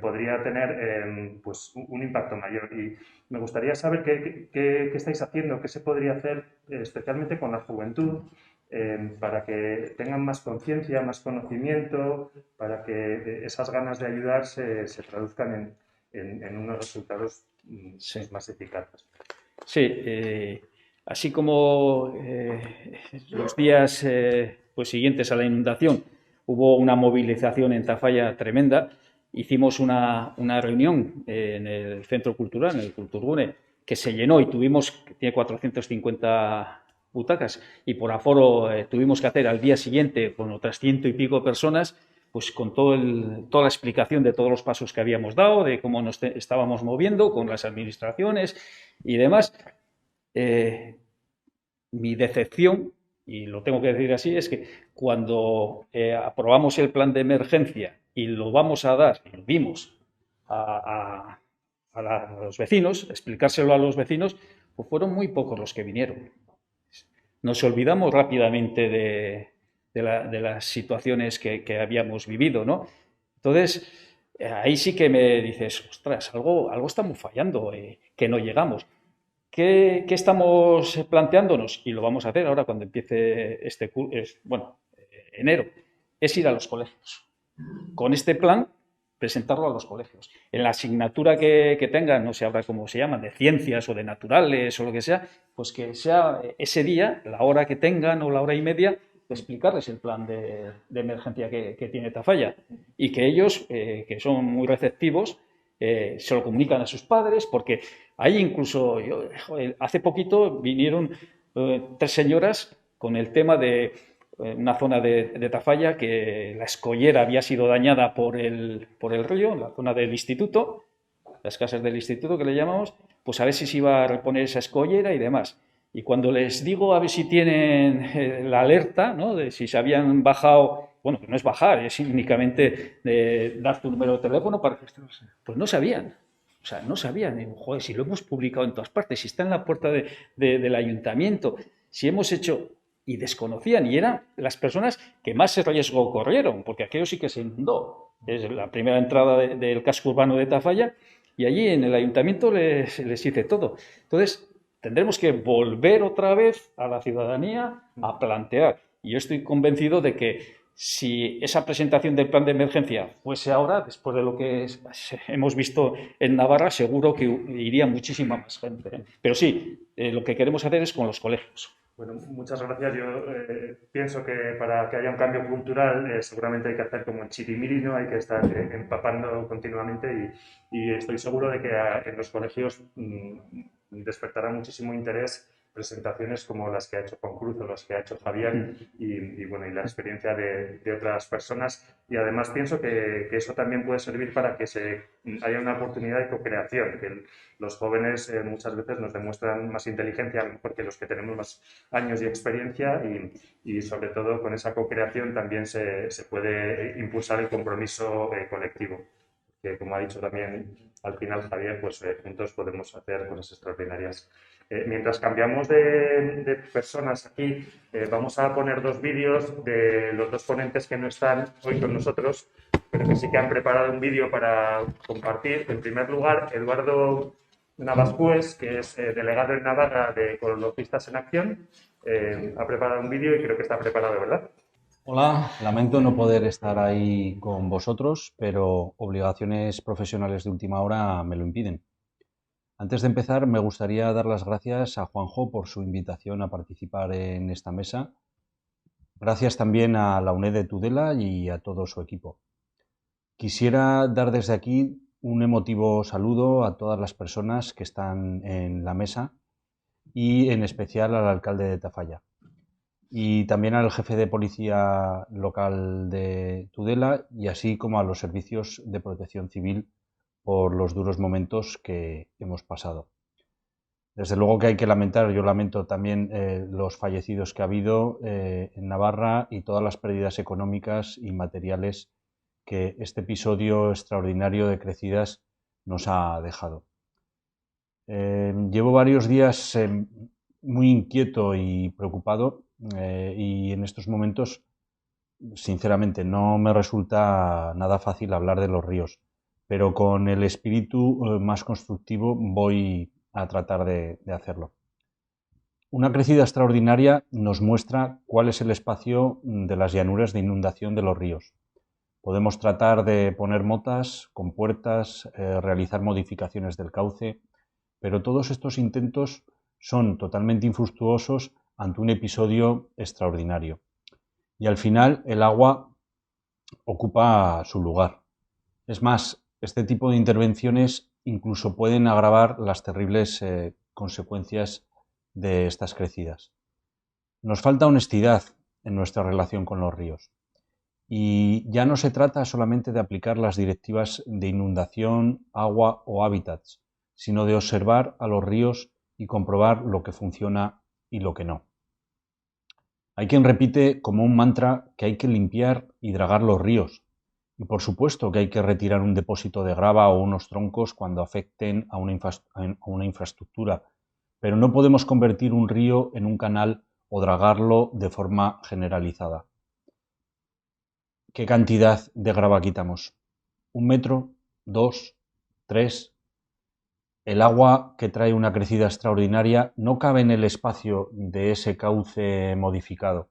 podría tener pues un impacto mayor. Y me gustaría saber qué estáis haciendo, qué se podría hacer especialmente con la juventud para que tengan más conciencia, más conocimiento, para que esas ganas de ayudar se traduzcan en unos resultados Sí. más eficaces. Sí, así como los días pues, siguientes a la inundación hubo una movilización en Tafalla tremenda, hicimos una reunión en el Centro Cultural, en el Kulturgune, que se llenó y tiene 450 butacas, y por aforo tuvimos que hacer al día siguiente con otras 100 y pico personas, pues con toda la explicación de todos los pasos que habíamos dado, de cómo nos estábamos moviendo con las administraciones y demás. Mi decepción, y lo tengo que decir así, es que cuando aprobamos el plan de emergencia y lo vamos a dar, y lo dimos a los vecinos, explicárselo a los vecinos, pues fueron muy pocos los que vinieron. Nos olvidamos rápidamente de las situaciones que habíamos vivido, ¿no? Entonces, ahí sí que me dices, ostras, algo estamos fallando, que no llegamos. ¿Qué estamos planteándonos? Y lo vamos a hacer ahora cuando empiece enero, es ir a los colegios. Con este plan, presentarlo a los colegios. En la asignatura que tengan, no sé ahora cómo se llaman, de ciencias o de naturales o lo que sea, pues que sea ese día, la hora que tengan o la hora y media, de explicarles el plan de emergencia que tiene Tafalla y que ellos, que son muy receptivos, se lo comunican a sus padres, porque ahí incluso, hace poquito vinieron 3 señoras con el tema de una zona de Tafalla que la escollera había sido dañada por el río, en la zona del instituto, las casas del instituto que le llamamos, pues a ver si se iba a reponer esa escollera y demás. Y cuando les digo a ver si tienen la alerta, ¿no?, de si se habían bajado, bueno, que no es bajar, es únicamente dar tu número de teléfono para registrarse, pues no sabían. O sea, no sabían. Digo, joder, si lo hemos publicado en todas partes, si está en la puerta del ayuntamiento, si hemos hecho... Y desconocían, y eran las personas que más riesgo corrieron, porque aquello sí que se inundó. Es la primera entrada del casco urbano de Tafalla, y allí en el ayuntamiento les hice todo. Entonces, tendremos que volver otra vez a la ciudadanía a plantear. Y yo estoy convencido de que si esa presentación del plan de emergencia fuese ahora, después de lo que hemos visto en Navarra, seguro que iría muchísima más gente. Pero sí, lo que queremos hacer es con los colegios. Bueno, muchas gracias. Yo pienso que para que haya un cambio cultural seguramente hay que hacer como en Chirimiri, ¿no? Hay que estar empapando continuamente y estoy seguro de que en los colegios despertará muchísimo interés presentaciones como las que ha hecho Juan Cruz o las que ha hecho Javier y la experiencia de otras personas. Y además pienso que eso también puede servir para que haya una oportunidad de co-creación, que los jóvenes muchas veces nos demuestran más inteligencia porque los que tenemos más años y experiencia y sobre todo con esa co-creación también se puede impulsar el compromiso colectivo. Que como ha dicho también al final Javier, pues juntos podemos hacer cosas extraordinarias. Mientras cambiamos de personas aquí, vamos a poner 2 vídeos de los 2 ponentes que no están hoy con nosotros, pero que sí que han preparado un vídeo para compartir. En primer lugar, Eduardo Navascués, que es delegado en Navarra de Ecologistas en Acción, ha preparado un vídeo y creo que está preparado, ¿verdad? Hola, lamento no poder estar ahí con vosotros, pero obligaciones profesionales de última hora me lo impiden. Antes de empezar, me gustaría dar las gracias a Juanjo por su invitación a participar en esta mesa. Gracias también a la UNED de Tudela y a todo su equipo. Quisiera dar desde aquí un emotivo saludo a todas las personas que están en la mesa y en especial al alcalde de Tafalla. Y también al jefe de policía local de Tudela y así como a los servicios de protección civil por los duros momentos que hemos pasado. Desde luego que hay que lamentar, yo lamento también los fallecidos que ha habido en Navarra y todas las pérdidas económicas y materiales que este episodio extraordinario de crecidas nos ha dejado. Llevo varios días muy inquieto y preocupado y en estos momentos, sinceramente, no me resulta nada fácil hablar de los ríos, pero con el espíritu más constructivo voy a tratar de hacerlo. Una crecida extraordinaria nos muestra cuál es el espacio de las llanuras de inundación de los ríos. Podemos tratar de poner motas, compuertas, realizar modificaciones del cauce, pero todos estos intentos son totalmente infructuosos ante un episodio extraordinario. Y al final el agua ocupa su lugar. Es más, este tipo de intervenciones incluso pueden agravar las terribles consecuencias de estas crecidas. Nos falta honestidad en nuestra relación con los ríos. Y ya no se trata solamente de aplicar las directivas de inundación, agua o hábitats, sino de observar a los ríos y comprobar lo que funciona y lo que no. Hay quien repite como un mantra que hay que limpiar y dragar los ríos. Y por supuesto que hay que retirar un depósito de grava o unos troncos cuando afecten a una infraestructura, pero no podemos convertir un río en un canal o dragarlo de forma generalizada. ¿Qué cantidad de grava quitamos? 1 metro, 2, 3. El agua, que trae una crecida extraordinaria, no cabe en el espacio de ese cauce modificado.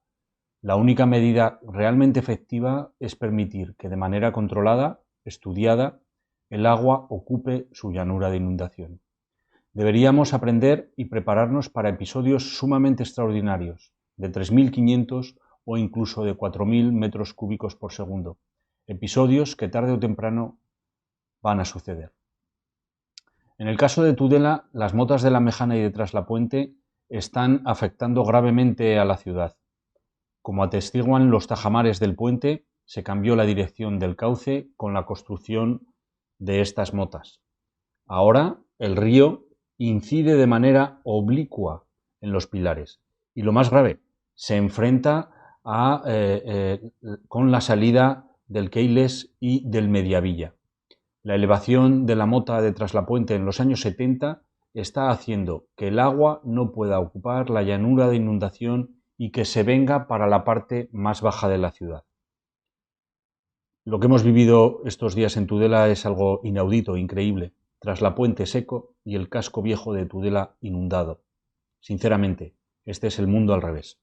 La única medida realmente efectiva es permitir que de manera controlada, estudiada, el agua ocupe su llanura de inundación. Deberíamos aprender y prepararnos para episodios sumamente extraordinarios, de 3.500 o incluso de 4.000 metros cúbicos por segundo. Episodios que tarde o temprano van a suceder. En el caso de Tudela, las motas de La Mejana y de Traslapuente están afectando gravemente a la ciudad. Como atestiguan los tajamares del puente, se cambió la dirección del cauce con la construcción de estas motas. Ahora el río incide de manera oblicua en los pilares y, lo más grave, se enfrenta con la salida del Keiles y del Mediavilla. La elevación de la mota de Traslapuente en los años 70 está haciendo que el agua no pueda ocupar la llanura de inundación y que se venga para la parte más baja de la ciudad. Lo que hemos vivido estos días en Tudela es algo inaudito, increíble. Traslapuente seco y el casco viejo de Tudela inundado. Sinceramente, este es el mundo al revés.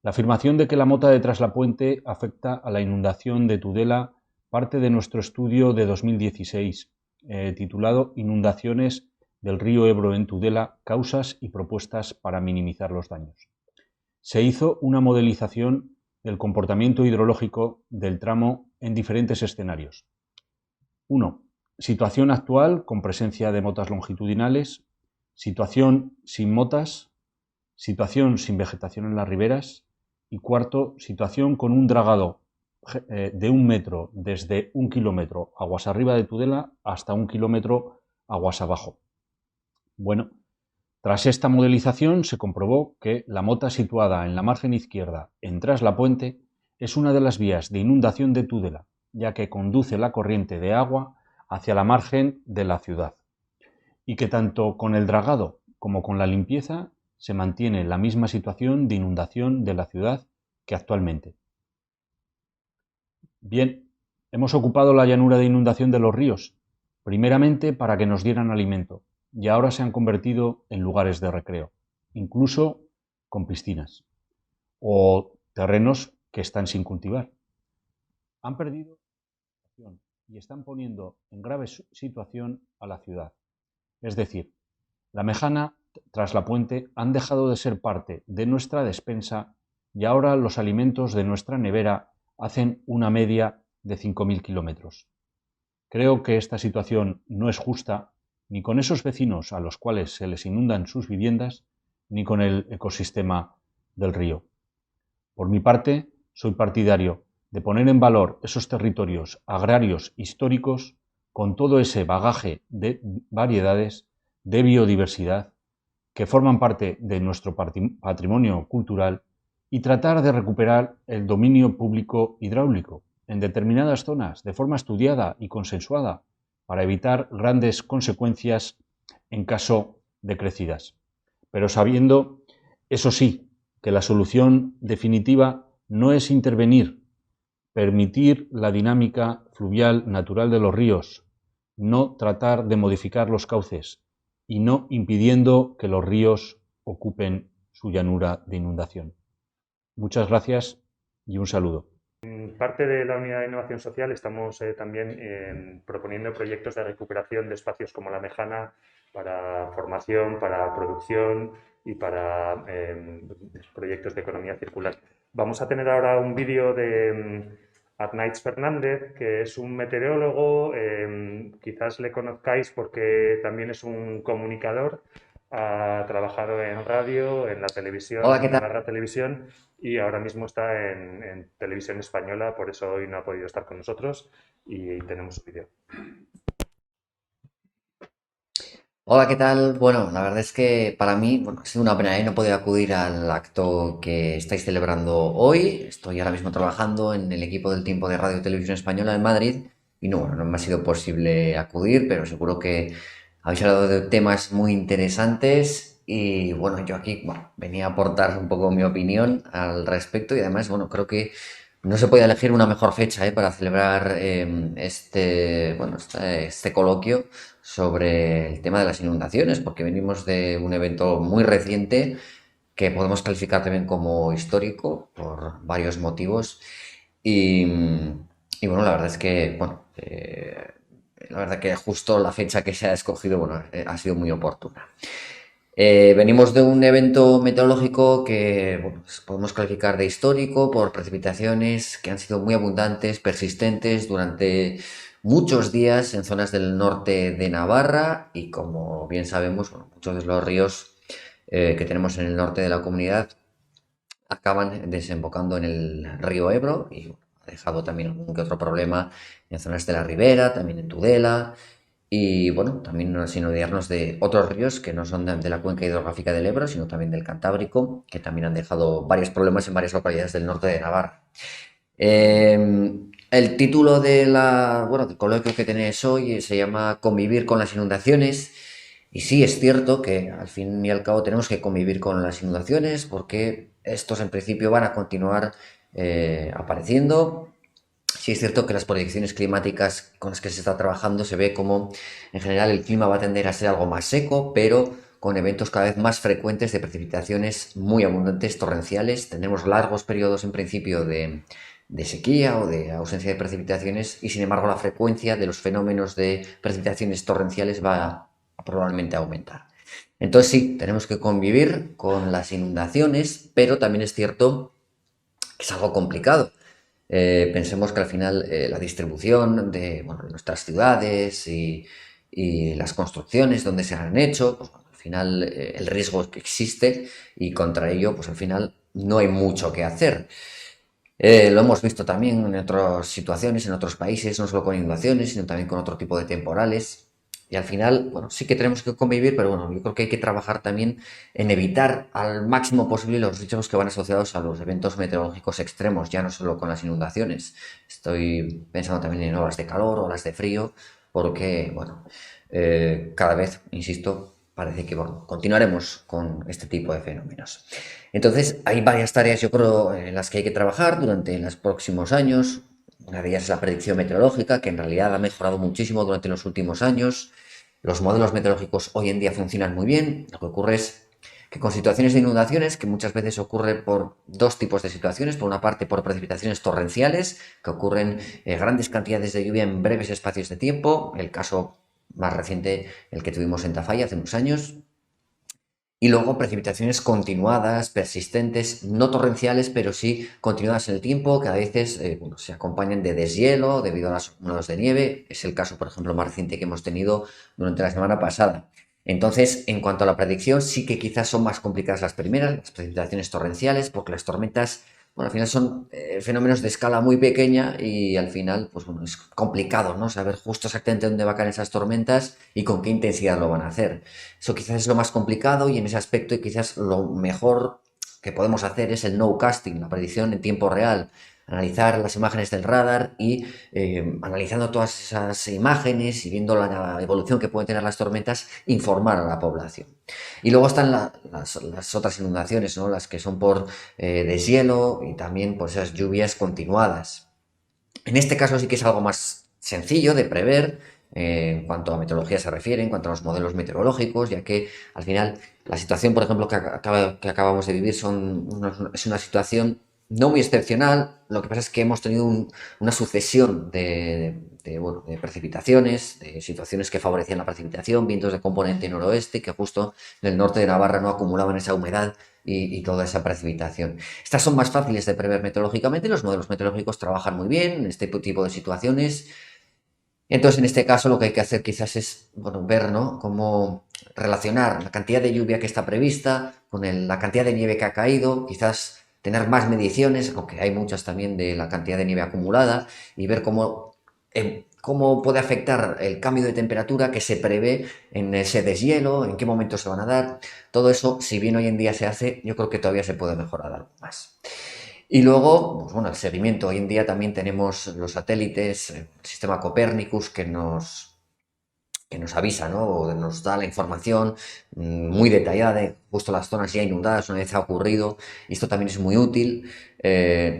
La afirmación de que la mota de Traslapuente afecta a la inundación de Tudela parte de nuestro estudio de 2016, titulado Inundaciones del río Ebro en Tudela, causas y propuestas para minimizar los daños. Se hizo una modelización del comportamiento hidrológico del tramo en diferentes escenarios. 1. Situación actual con presencia de motas longitudinales, situación sin motas, situación sin vegetación en las riberas y cuarto, situación con un dragado de 1 metro desde 1 kilómetro aguas arriba de Tudela hasta 1 kilómetro aguas abajo. Bueno, tras esta modelización se comprobó que la mota situada en la margen izquierda en Traslapuente es una de las vías de inundación de Tudela, ya que conduce la corriente de agua hacia la margen de la ciudad y que tanto con el dragado como con la limpieza se mantiene la misma situación de inundación de la ciudad que actualmente. Bien, hemos ocupado la llanura de inundación de los ríos, primeramente para que nos dieran alimento, y ahora se han convertido en lugares de recreo, incluso con piscinas, o terrenos que están sin cultivar. Han perdido y están poniendo en grave situación a la ciudad. Es decir, La Mejana, Traslapuente han dejado de ser parte de nuestra despensa y ahora los alimentos de nuestra nevera hacen una media de 5.000 kilómetros. Creo que esta situación no es justa ni con esos vecinos a los cuales se les inundan sus viviendas, ni con el ecosistema del río. Por mi parte, soy partidario de poner en valor esos territorios agrarios históricos con todo ese bagaje de variedades, de biodiversidad, que forman parte de nuestro patrimonio cultural y tratar de recuperar el dominio público hidráulico en determinadas zonas de forma estudiada y consensuada para evitar grandes consecuencias en caso de crecidas. Pero sabiendo, eso sí, que la solución definitiva no es intervenir, permitir la dinámica fluvial natural de los ríos, no tratar de modificar los cauces y no impidiendo que los ríos ocupen su llanura de inundación. Muchas gracias y un saludo. En parte de la Unidad de Innovación Social estamos también proponiendo proyectos de recuperación de espacios como La Mejana para formación, para producción y para proyectos de economía circular. Vamos a tener ahora un vídeo de Arnaiz Fernández, que es un meteorólogo, quizás le conozcáis porque también es un comunicador. Ha trabajado en radio, en la televisión, Hola, ¿qué en tal? Navarra Televisión y ahora mismo está en televisión española, por eso hoy no ha podido estar con nosotros y tenemos un vídeo. Hola, ¿qué tal? Bueno, la verdad es que para mí, ha sido una pena, no poder acudir al acto que estáis celebrando hoy. Estoy ahora mismo trabajando en el equipo del Tiempo de Radio y Televisión Española en Madrid y no me ha sido posible acudir, pero seguro que habéis hablado de temas muy interesantes y bueno, yo aquí venía a aportar un poco mi opinión al respecto y además, creo que No se podía elegir una mejor fecha para celebrar este coloquio sobre el tema de las inundaciones, porque venimos de un evento muy reciente que podemos calificar también como histórico por varios motivos. Y, y bueno, la verdad es que, bueno, la verdad que justo la fecha que se ha escogido, bueno, ha sido muy oportuna. Venimos de un evento meteorológico que bueno, pues podemos calificar de histórico por precipitaciones que han sido muy abundantes, persistentes durante muchos días en zonas del norte de Navarra y como bien sabemos, bueno, muchos de los ríos que tenemos en el norte de la comunidad acaban desembocando en el río Ebro y bueno, ha dejado también algún que otro problema en zonas de la Ribera, también en Tudela y bueno, también sin olvidarnos de otros ríos que no son de la cuenca hidrográfica del Ebro, sino también del Cantábrico, que también han dejado varios problemas en varias localidades del norte de Navarra. El título del coloquio que tenéis hoy se llama Convivir con las inundaciones. Y sí, es cierto que al fin y al cabo tenemos que convivir con las inundaciones porque estos en principio van a continuar apareciendo. Sí es cierto que las proyecciones climáticas con las que se está trabajando se ve como en general el clima va a tender a ser algo más seco, pero con eventos cada vez más frecuentes de precipitaciones muy abundantes, torrenciales. Tenemos largos periodos en principio de sequía o de ausencia de precipitaciones y sin embargo la frecuencia de los fenómenos de precipitaciones torrenciales va a probablemente aumentar. Entonces sí, tenemos que convivir con las inundaciones, pero también es cierto que es algo complicado. Pensemos que al final la distribución de nuestras ciudades y las construcciones donde se han hecho, pues, al final el riesgo que existe y contra ello, pues al final no hay mucho que hacer. Lo hemos visto también en otras situaciones, en otros países, no solo con inundaciones, sino también con otro tipo de temporales. Y al final, bueno, sí que tenemos que convivir, pero bueno, yo creo que hay que trabajar también en evitar al máximo posible los riesgos que van asociados a los eventos meteorológicos extremos, ya no solo con las inundaciones. Estoy pensando también en olas de calor, olas de frío, porque, bueno, cada vez, insisto, parece que, bueno, continuaremos con este tipo de fenómenos. Entonces, hay varias tareas, yo creo, en las que hay que trabajar durante los próximos años. Una de ellas es la predicción meteorológica, que en realidad ha mejorado muchísimo durante los últimos años. Los modelos meteorológicos hoy en día funcionan muy bien. Lo que ocurre es que con situaciones de inundaciones, que muchas veces ocurre por dos tipos de situaciones, por una parte por precipitaciones torrenciales, que ocurren grandes cantidades de lluvia en breves espacios de tiempo, el caso más reciente, el que tuvimos en Tafalla hace unos años, y luego precipitaciones continuadas, persistentes, no torrenciales, pero sí continuadas en el tiempo, que a veces se acompañan de deshielo debido a los acumulados de nieve. Es el caso, por ejemplo, más reciente que hemos tenido durante la semana pasada. Entonces, en cuanto a la predicción, sí que quizás son más complicadas las primeras, las precipitaciones torrenciales, porque las tormentas, bueno, al final son fenómenos de escala muy pequeña y al final, pues bueno, es complicado, ¿no? Saber justo exactamente dónde van a caer esas tormentas y con qué intensidad lo van a hacer. Eso quizás es lo más complicado y en ese aspecto y quizás lo mejor que podemos hacer es el no-casting, la predicción en tiempo real. Analizar las imágenes del radar y analizando todas esas imágenes y viendo la evolución que pueden tener las tormentas, informar a la población. Y luego están las otras inundaciones, ¿no? Las que son por deshielo y también por esas lluvias continuadas. En este caso sí que es algo más sencillo de prever en cuanto a meteorología se refiere, en cuanto a los modelos meteorológicos, ya que al final la situación, por ejemplo, que acabamos de vivir es una situación no muy excepcional. Lo que pasa es que hemos tenido una sucesión de precipitaciones, de situaciones que favorecían la precipitación, vientos de componente noroeste que justo en el norte de Navarra no acumulaban esa humedad y toda esa precipitación. Estas son más fáciles de prever meteorológicamente, los modelos meteorológicos trabajan muy bien en este tipo de situaciones. Entonces, en este caso, lo que hay que hacer quizás es ver, ¿no?, cómo relacionar la cantidad de lluvia que está prevista con la cantidad de nieve que ha caído, quizás tener más mediciones, aunque hay muchas también de la cantidad de nieve acumulada, y ver cómo puede afectar el cambio de temperatura que se prevé en ese deshielo, en qué momentos se van a dar. Todo eso, si bien hoy en día se hace, yo creo que todavía se puede mejorar algo más. Y luego, pues el seguimiento. Hoy en día también tenemos los satélites, el sistema Copernicus que nos avisa, ¿no? O nos da la información muy detallada de justo las zonas ya inundadas una vez ha ocurrido. Y esto también es muy útil,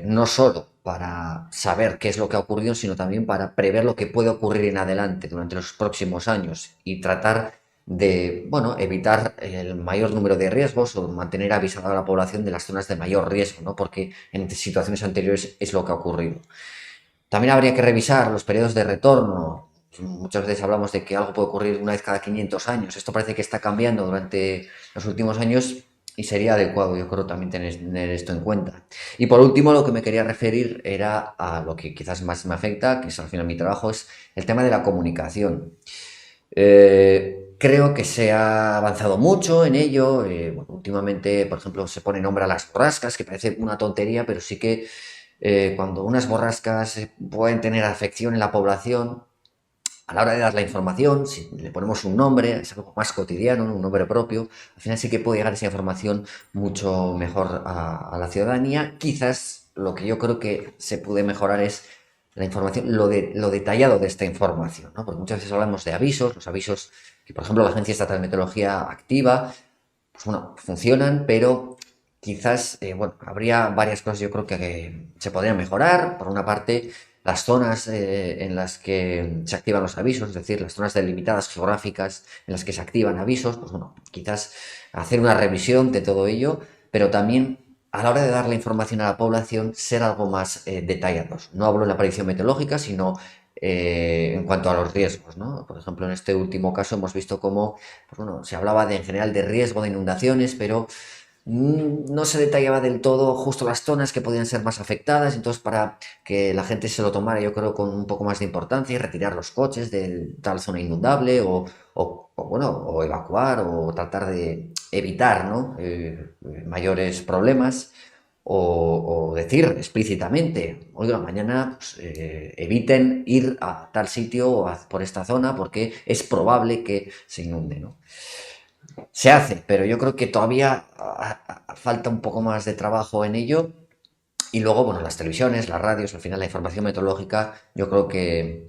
no solo para saber qué es lo que ha ocurrido, sino también para prever lo que puede ocurrir en adelante durante los próximos años y tratar de, bueno, evitar el mayor número de riesgos o mantener avisada a la población de las zonas de mayor riesgo, ¿no? Porque en situaciones anteriores es lo que ha ocurrido. También habría que revisar los periodos de retorno. Muchas veces hablamos de que algo puede ocurrir una vez cada 500 años. Esto parece que está cambiando durante los últimos años y sería adecuado, yo creo, también tener esto en cuenta. Y por último, lo que me quería referir era a lo que quizás más me afecta, que es al final mi trabajo, es el tema de la comunicación. Creo que se ha avanzado mucho en ello. Bueno, últimamente, por ejemplo, se pone nombre a las borrascas, que parece una tontería, pero sí que cuando unas borrascas pueden tener afección en la población, a la hora de dar la información, si le ponemos un nombre, es algo más cotidiano, un nombre propio, al final sí que puede llegar esa información mucho mejor a la ciudadanía. Quizás lo que yo creo que se puede mejorar es la información, lo detallado de esta información, ¿no? Porque muchas veces hablamos de avisos, los avisos que, por ejemplo, la Agencia Estatal de Meteorología activa, pues bueno, funcionan, pero quizás, bueno, habría varias cosas yo creo que se podrían mejorar. Por una parte, las zonas en las que se activan los avisos, es decir, las zonas delimitadas geográficas en las que se activan avisos, pues bueno, quizás hacer una revisión de todo ello, pero también a la hora de dar la información a la población, ser algo más detallados. No hablo en la predicción meteorológica, sino en cuanto a los riesgos, ¿no? Por ejemplo, en este último caso hemos visto cómo, pues bueno, se hablaba en general de riesgo de inundaciones, pero no se detallaba del todo justo las zonas que podían ser más afectadas, entonces para que la gente se lo tomara yo creo con un poco más de importancia y retirar los coches de tal zona inundable bueno, o evacuar o tratar de evitar, ¿no? Mayores problemas o decir explícitamente, oiga, mañana pues, eviten ir a tal sitio o por esta zona porque es probable que se inunde, ¿no? Se hace, pero yo creo que todavía falta un poco más de trabajo en ello. Y luego, bueno, las televisiones, las radios, al final la información meteorológica, yo creo que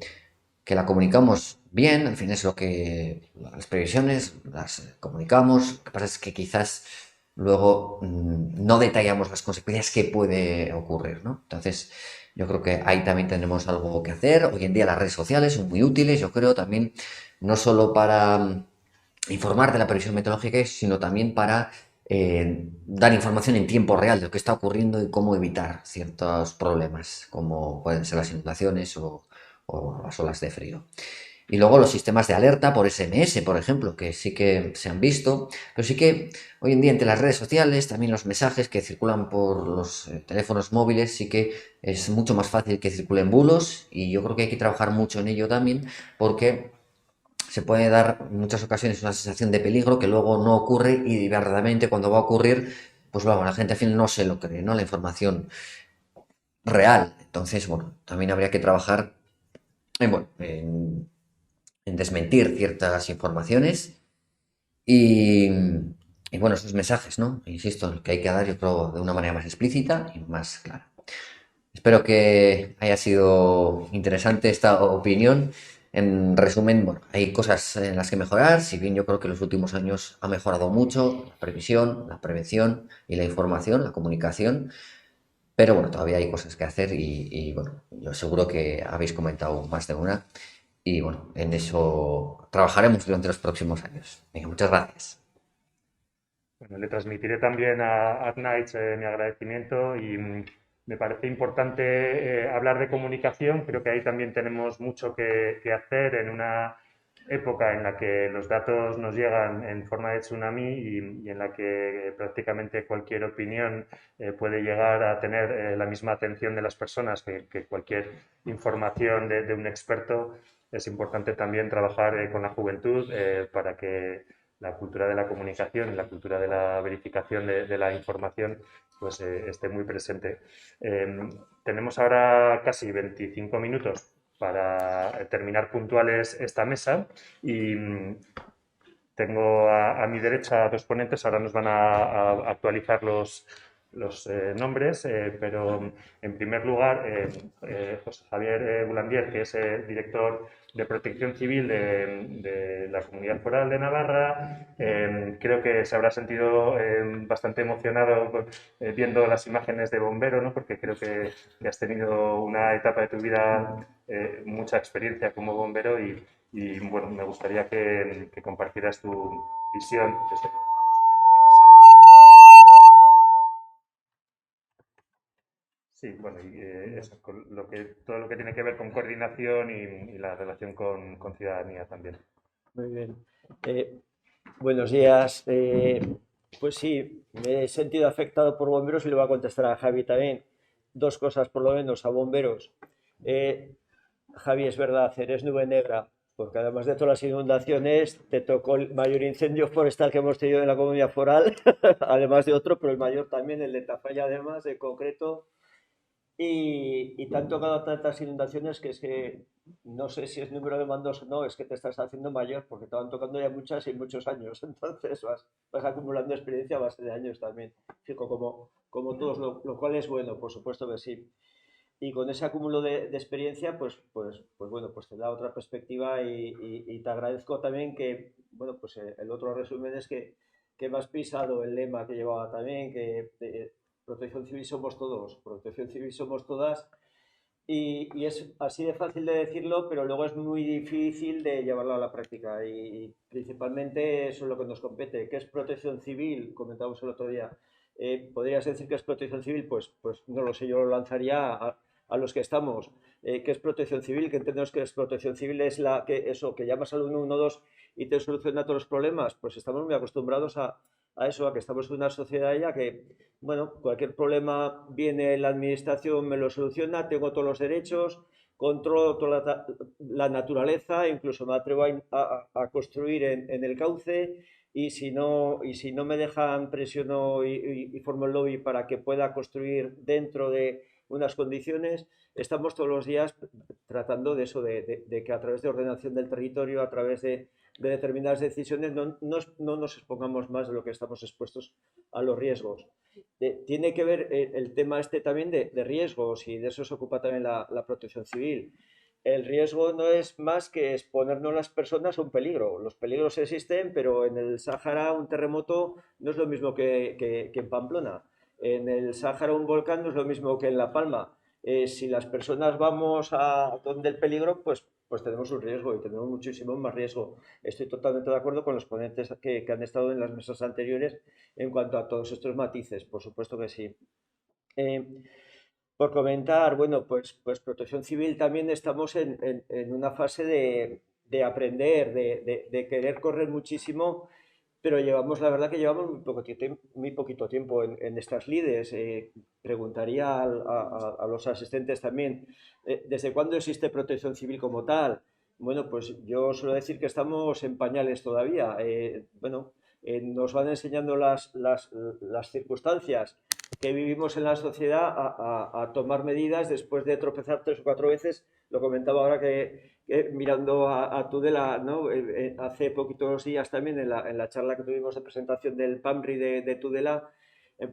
la comunicamos bien, al fin es lo que las previsiones las comunicamos. Lo que pasa es que quizás luego no detallamos las consecuencias que puede ocurrir, ¿no? Entonces, yo creo que ahí también tenemos algo que hacer. Hoy en día las redes sociales son muy útiles, yo creo también, no solo para informar de la previsión meteorológica, sino también para dar información en tiempo real de lo que está ocurriendo y cómo evitar ciertos problemas, como pueden ser las inundaciones o las olas de frío. Y luego los sistemas de alerta por SMS, por ejemplo, que sí que se han visto, pero sí que hoy en día entre las redes sociales, también los mensajes que circulan por los teléfonos móviles, sí que es mucho más fácil que circulen bulos y yo creo que hay que trabajar mucho en ello también porque se puede dar en muchas ocasiones una sensación de peligro que luego no ocurre y verdaderamente cuando va a ocurrir, pues luego la gente al final no se lo cree, ¿no? La información real. Entonces, bueno, también habría que trabajar bueno, en desmentir ciertas informaciones y, y, bueno, esos mensajes, ¿no? Insisto, que hay que dar, yo creo, de una manera más explícita y más clara. Espero que haya sido interesante esta opinión. En resumen, bueno, hay cosas en las que mejorar, si bien yo creo que en los últimos años ha mejorado mucho la previsión, la prevención y la información, la comunicación, pero bueno, todavía hay cosas que hacer y bueno, yo seguro que habéis comentado más de una y bueno, en eso trabajaremos durante los próximos años. Venga, muchas gracias. Bueno, le transmitiré también a Adnights mi agradecimiento y me parece importante hablar de comunicación. Creo que ahí también tenemos mucho que hacer en una época en la que los datos nos llegan en forma de tsunami y en la que prácticamente cualquier opinión puede llegar a tener la misma atención de las personas que cualquier información de un experto. Es importante también trabajar con la juventud para que la cultura de la comunicación y la cultura de la verificación de la información pues esté muy presente. Tenemos ahora casi 25 minutos para terminar puntuales esta mesa y tengo a mi derecha dos ponentes, ahora nos van a actualizar nombres, pero en primer lugar, José Javier Bulandier, que es el director de Protección Civil de la Comunidad Foral de Navarra, creo que se habrá sentido bastante emocionado viendo las imágenes de bombero, ¿no? Porque creo que has tenido una etapa de tu vida, mucha experiencia como bombero y, bueno, me gustaría que compartieras tu visión desde la posición que tienes ahora. Sí, bueno, y eso, todo lo que tiene que ver con coordinación y la relación con ciudadanía también. Muy bien. Buenos días. Pues sí, me he sentido afectado por bomberos y le voy a contestar a Javi también. Dos cosas por lo menos a bomberos. Javi, es verdad, eres nube negra, porque además de todas las inundaciones, te tocó el mayor incendio forestal que hemos tenido en la comunidad foral, además de otro, pero el mayor también, el de Tafalla además, en concreto. Y te han tocado tantas inundaciones que es que no sé si es número de mandos o no, es que te estás haciendo mayor, porque te van tocando ya muchas y muchos años. Entonces vas acumulando experiencia a base de años también. Fijo, como todos, lo cual es bueno, por supuesto que sí. Y con ese acúmulo de experiencia, pues bueno, pues te da otra perspectiva y te agradezco también que, bueno, pues el otro resumen es que me has pisado el lema que llevaba también, que protección civil somos todos, protección civil somos todas, y es así de fácil de decirlo, pero luego es muy difícil de llevarlo a la práctica, y principalmente eso es lo que nos compete. ¿Qué es protección civil? Comentamos el otro día. ¿Podrías decir que es protección civil? Pues no lo sé, yo lo lanzaría a los que estamos. ¿Qué es protección civil? ¿Qué entendemos que es protección civil? Es que llamas al 112 y te soluciona todos los problemas. Pues estamos muy acostumbrados a eso, a que estamos en una sociedad ya que, bueno, cualquier problema viene la administración, me lo soluciona, tengo todos los derechos, controlo toda la naturaleza, incluso me atrevo a construir en el cauce, y si no me dejan, presiono y formo el lobby para que pueda construir dentro de unas condiciones. Estamos todos los días tratando de eso, de que a través de ordenación del territorio, a través de determinadas decisiones, no nos expongamos más de lo que estamos expuestos a los riesgos. Tiene que ver el tema este también de riesgos, y de eso se ocupa también la protección civil. El riesgo no es más que exponernos las personas a un peligro. Los peligros existen, pero en el Sáhara un terremoto no es lo mismo que en Pamplona. En el Sáhara un volcán no es lo mismo que en La Palma. Si las personas vamos a donde el peligro, pues tenemos un riesgo, y tenemos muchísimo más riesgo. Estoy totalmente de acuerdo con los ponentes que han estado en las mesas anteriores en cuanto a todos estos matices, por supuesto que sí. Eh, por comentar, bueno, pues protección civil también estamos en una fase de aprender, de querer correr muchísimo, pero la verdad que llevamos muy poquito tiempo en estas lides. Preguntaría a los asistentes también, ¿desde cuándo existe protección civil como tal? Bueno, pues yo suelo decir que estamos en pañales todavía. Bueno, nos van enseñando las circunstancias que vivimos en la sociedad a tomar medidas después de tropezar 3 o 4 veces. Lo comentaba ahora que mirando a Tudela, ¿no? Hace poquitos días también en la charla que tuvimos de presentación del PAMRI de Tudela,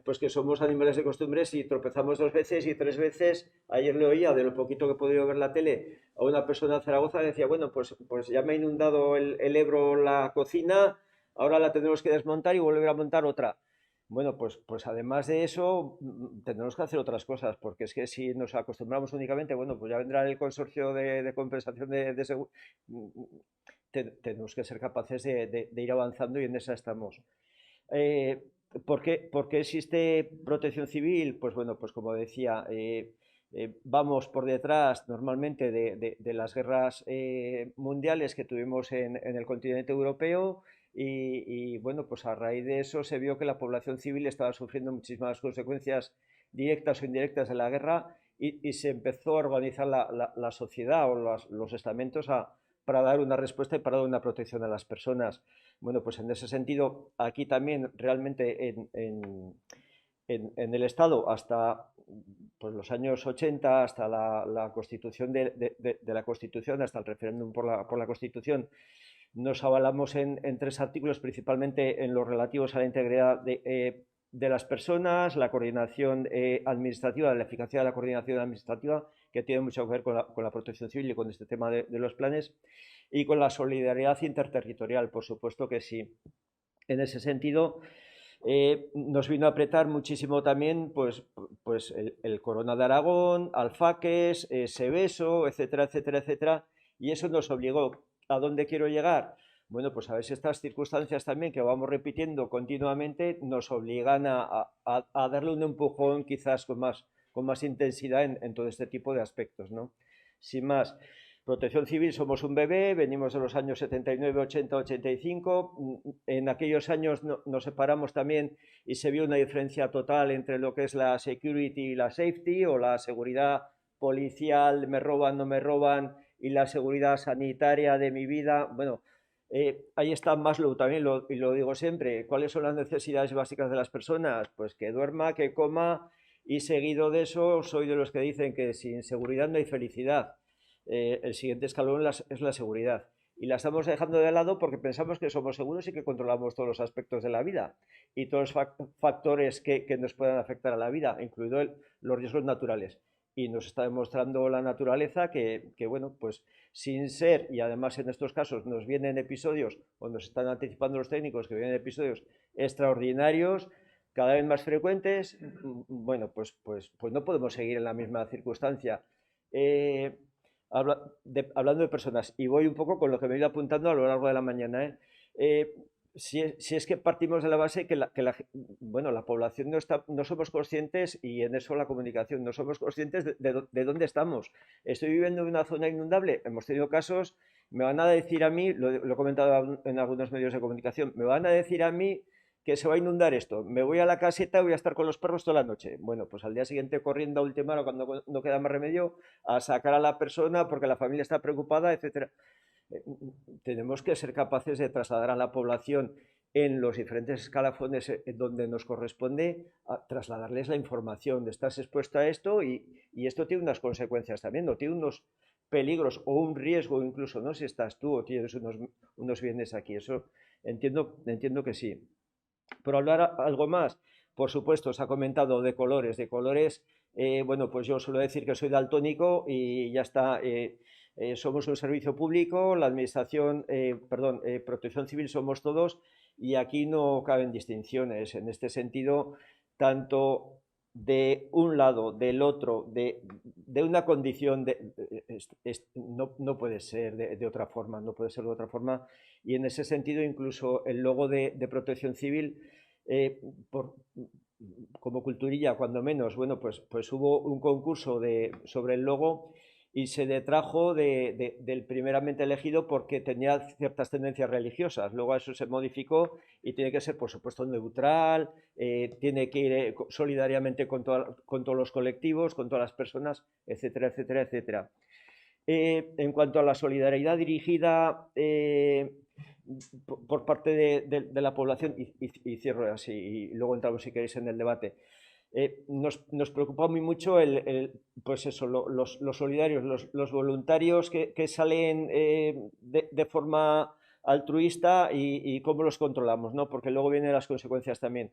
pues que somos animales de costumbres y tropezamos 2 veces y 3 veces. Ayer le oía, de lo poquito que he podido ver la tele, a una persona de Zaragoza que decía, bueno, pues ya me ha inundado el Ebro la cocina, ahora la tendremos que desmontar y volver a montar otra. Bueno, pues además de eso, tendremos que hacer otras cosas, porque es que si nos acostumbramos únicamente, bueno, pues ya vendrá el consorcio de compensación de tenemos que ser capaces de ir avanzando, y en esa estamos. Eh, ¿Por qué existe protección civil? Pues bueno, pues como decía, vamos por detrás normalmente de las guerras mundiales que tuvimos en el continente europeo, y bueno, pues a raíz de eso se vio que la población civil estaba sufriendo muchísimas consecuencias directas o indirectas de la guerra, y se empezó a organizar la sociedad o los estamentos para dar una respuesta y para dar una protección a las personas. Bueno, pues en ese sentido, aquí también realmente en el Estado, hasta pues, los años 80, hasta la constitución de la Constitución, hasta el referéndum por la Constitución, nos avalamos en 3 artículos, principalmente en los relativos a la integridad de las personas, la coordinación administrativa, la eficacia de la coordinación administrativa, que tiene mucho que ver con la protección civil y con este tema de los planes, y con la solidaridad interterritorial, por supuesto que sí. En ese sentido, nos vino a apretar muchísimo también pues el Corona de Aragón, Alfaques, Seveso, etcétera, etcétera, etcétera, y eso nos obligó. ¿A dónde quiero llegar? Bueno, pues a ver si estas circunstancias también que vamos repitiendo continuamente nos obligan a darle un empujón quizás con más intensidad en todo este tipo de aspectos, ¿no? Sin más, Protección Civil somos un bebé, venimos de los años 79, 80, 85. En aquellos años nos separamos también y se vio una diferencia total entre lo que es la security y la safety, o la seguridad policial, me roban, no me roban, y la seguridad sanitaria de mi vida. Bueno, ahí está Maslow también, y lo digo siempre. ¿Cuáles son las necesidades básicas de las personas? Pues que duerma, que coma, y seguido de eso soy de los que dicen que sin seguridad no hay felicidad. El siguiente escalón es la seguridad. Y la estamos dejando de lado porque pensamos que somos seguros y que controlamos todos los aspectos de la vida y todos los factores que nos puedan afectar a la vida, incluidos los riesgos naturales. Y nos está demostrando la naturaleza que, bueno, pues sin ser, y además en estos casos nos vienen episodios, o nos están anticipando los técnicos que vienen episodios extraordinarios, cada vez más frecuentes. Bueno, pues no podemos seguir en la misma circunstancia. Hablando de personas, y voy un poco con lo que me he ido apuntando a lo largo de la mañana, si es que partimos de la base que la población no somos conscientes, y en eso la comunicación, no somos conscientes de dónde estamos. Estoy viviendo en una zona inundable, hemos tenido casos, me van a decir a mí, lo he comentado en algunos medios de comunicación, me van a decir a mí que se va a inundar esto, me voy a la caseta, voy a estar con los perros toda la noche. Bueno, pues al día siguiente corriendo a última hora, cuando no queda más remedio, a sacar a la persona porque la familia está preocupada, etcétera. Tenemos que ser capaces de trasladar a la población en los diferentes escalafones donde nos corresponde, a trasladarles la información de estás expuesto a esto, y esto tiene unas consecuencias también, ¿no? Tiene unos peligros o un riesgo incluso, ¿no? Si estás tú o tienes unos bienes aquí. Eso entiendo que sí. Por hablar algo más, por supuesto, se ha comentado de colores. Bueno, pues yo suelo decir que soy daltónico y ya está. Somos un servicio público, la administración, Protección Civil somos todos, y aquí no caben distinciones. En este sentido, tanto de un lado, del otro, de una condición, no puede ser de otra forma, no puede ser de otra forma. Y en ese sentido, incluso el logo de Protección Civil, como culturilla, cuando menos, bueno, pues hubo un concurso sobre el logo y se detrajo del primeramente elegido porque tenía ciertas tendencias religiosas. Luego eso se modificó y tiene que ser, por supuesto, neutral, tiene que ir solidariamente con todos los colectivos, con todas las personas, etcétera, etcétera, etcétera. En cuanto a la solidaridad dirigida por parte de la población, y cierro así, y luego entramos, si queréis, en el debate. Nos preocupa muy mucho pues eso, los solidarios, los voluntarios que salen de forma altruista, y cómo los controlamos, ¿no? Porque luego vienen las consecuencias también.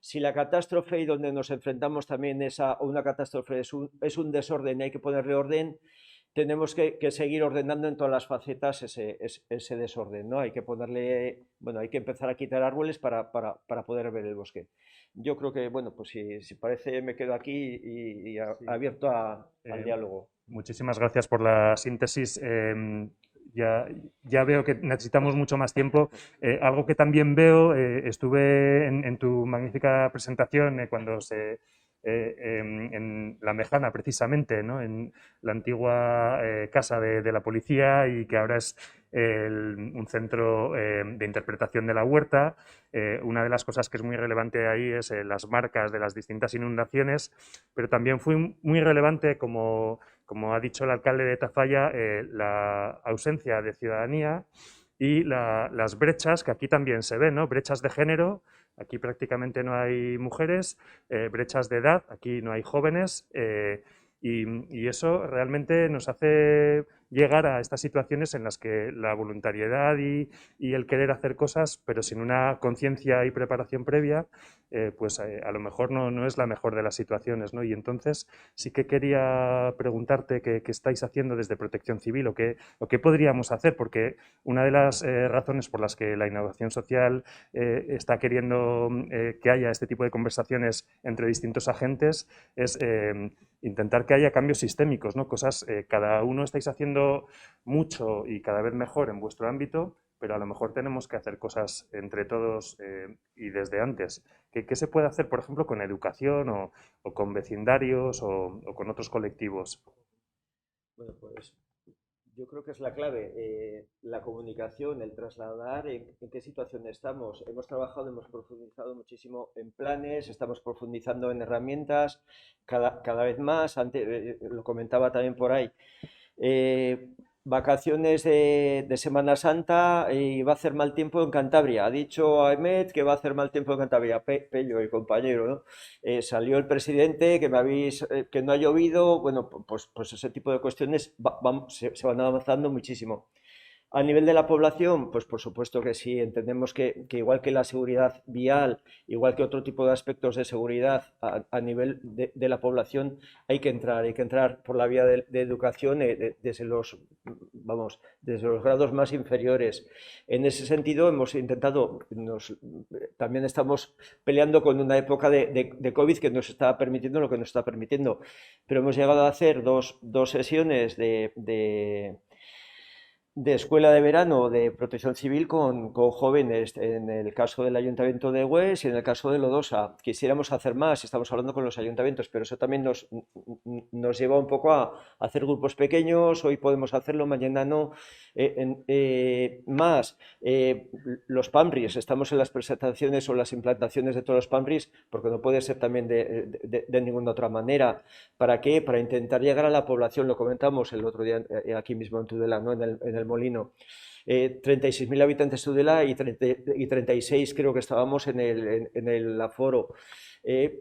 Si la catástrofe, y donde nos enfrentamos también a una catástrofe, es un desorden y hay que ponerle orden, tenemos que seguir ordenando en todas las facetas ese desorden, ¿no? Hay que hay que empezar a quitar árboles para poder ver el bosque. Yo creo que, bueno, pues si parece, me quedo aquí y abierto al diálogo. Muchísimas gracias por la síntesis. Ya veo que necesitamos mucho más tiempo. Algo que también veo, estuve en tu magnífica presentación cuando en La Mejana, precisamente, ¿no? En la antigua casa de la policía, y que ahora es un centro de interpretación de la huerta. Una de las cosas que es muy relevante ahí es las marcas de las distintas inundaciones, pero también fue muy relevante, como ha dicho el alcalde de Tafalla, la ausencia de ciudadanía y las brechas que aquí también se ven, ¿no? Brechas de género. Aquí prácticamente no hay mujeres, brechas de edad, aquí no hay jóvenes, y eso realmente nos hace llegar a estas situaciones en las que la voluntariedad y el querer hacer cosas, pero sin una conciencia y preparación previa, pues a lo mejor no es la mejor de las situaciones, ¿no? Y entonces sí que quería preguntarte qué estáis haciendo desde Protección Civil o qué podríamos hacer, porque una de las razones por las que la innovación social está queriendo que haya este tipo de conversaciones entre distintos agentes es intentar que haya cambios sistémicos, ¿no? Cosas, cada uno estáis haciendo mucho y cada vez mejor en vuestro ámbito, pero a lo mejor tenemos que hacer cosas entre todos y desde antes. ¿Qué se puede hacer, por ejemplo, con educación o con vecindarios o con otros colectivos? Bueno, pues yo creo que es la clave, la comunicación, el trasladar en qué situación estamos. Hemos trabajado, hemos profundizado muchísimo en planes, estamos profundizando en herramientas cada vez más. Antes, lo comentaba también por ahí. Vacaciones de Semana Santa y va a hacer mal tiempo en Cantabria. Ha dicho Ahmed que va a hacer mal tiempo en Cantabria. Pello, el compañero, ¿no? Salió el presidente que que no ha llovido. Bueno, pues ese tipo de cuestiones se van avanzando muchísimo. A nivel de la población, pues por supuesto que sí, entendemos que igual que la seguridad vial, igual que otro tipo de aspectos de seguridad a nivel de la población, hay que entrar por la vía de educación desde desde los grados más inferiores. En ese sentido, hemos intentado, también estamos peleando con una época de COVID que nos está permitiendo lo que nos está permitiendo, pero hemos llegado a hacer dos sesiones de escuela de verano de protección civil con jóvenes, en el caso del Ayuntamiento de Hues y en el caso de Lodosa. Quisiéramos hacer más, estamos hablando con los ayuntamientos, pero eso también nos lleva un poco a hacer grupos pequeños. Hoy podemos hacerlo, mañana no. Los PAMRIs, estamos en las presentaciones o las implantaciones de todos los PAMRIs, porque no puede ser también de ninguna otra manera. ¿Para qué? Para intentar llegar a la población. Lo comentamos el otro día aquí mismo en Tudela, ¿no? En el Molino. 36.000 habitantes de Tudela y 36 creo que estábamos en el aforo.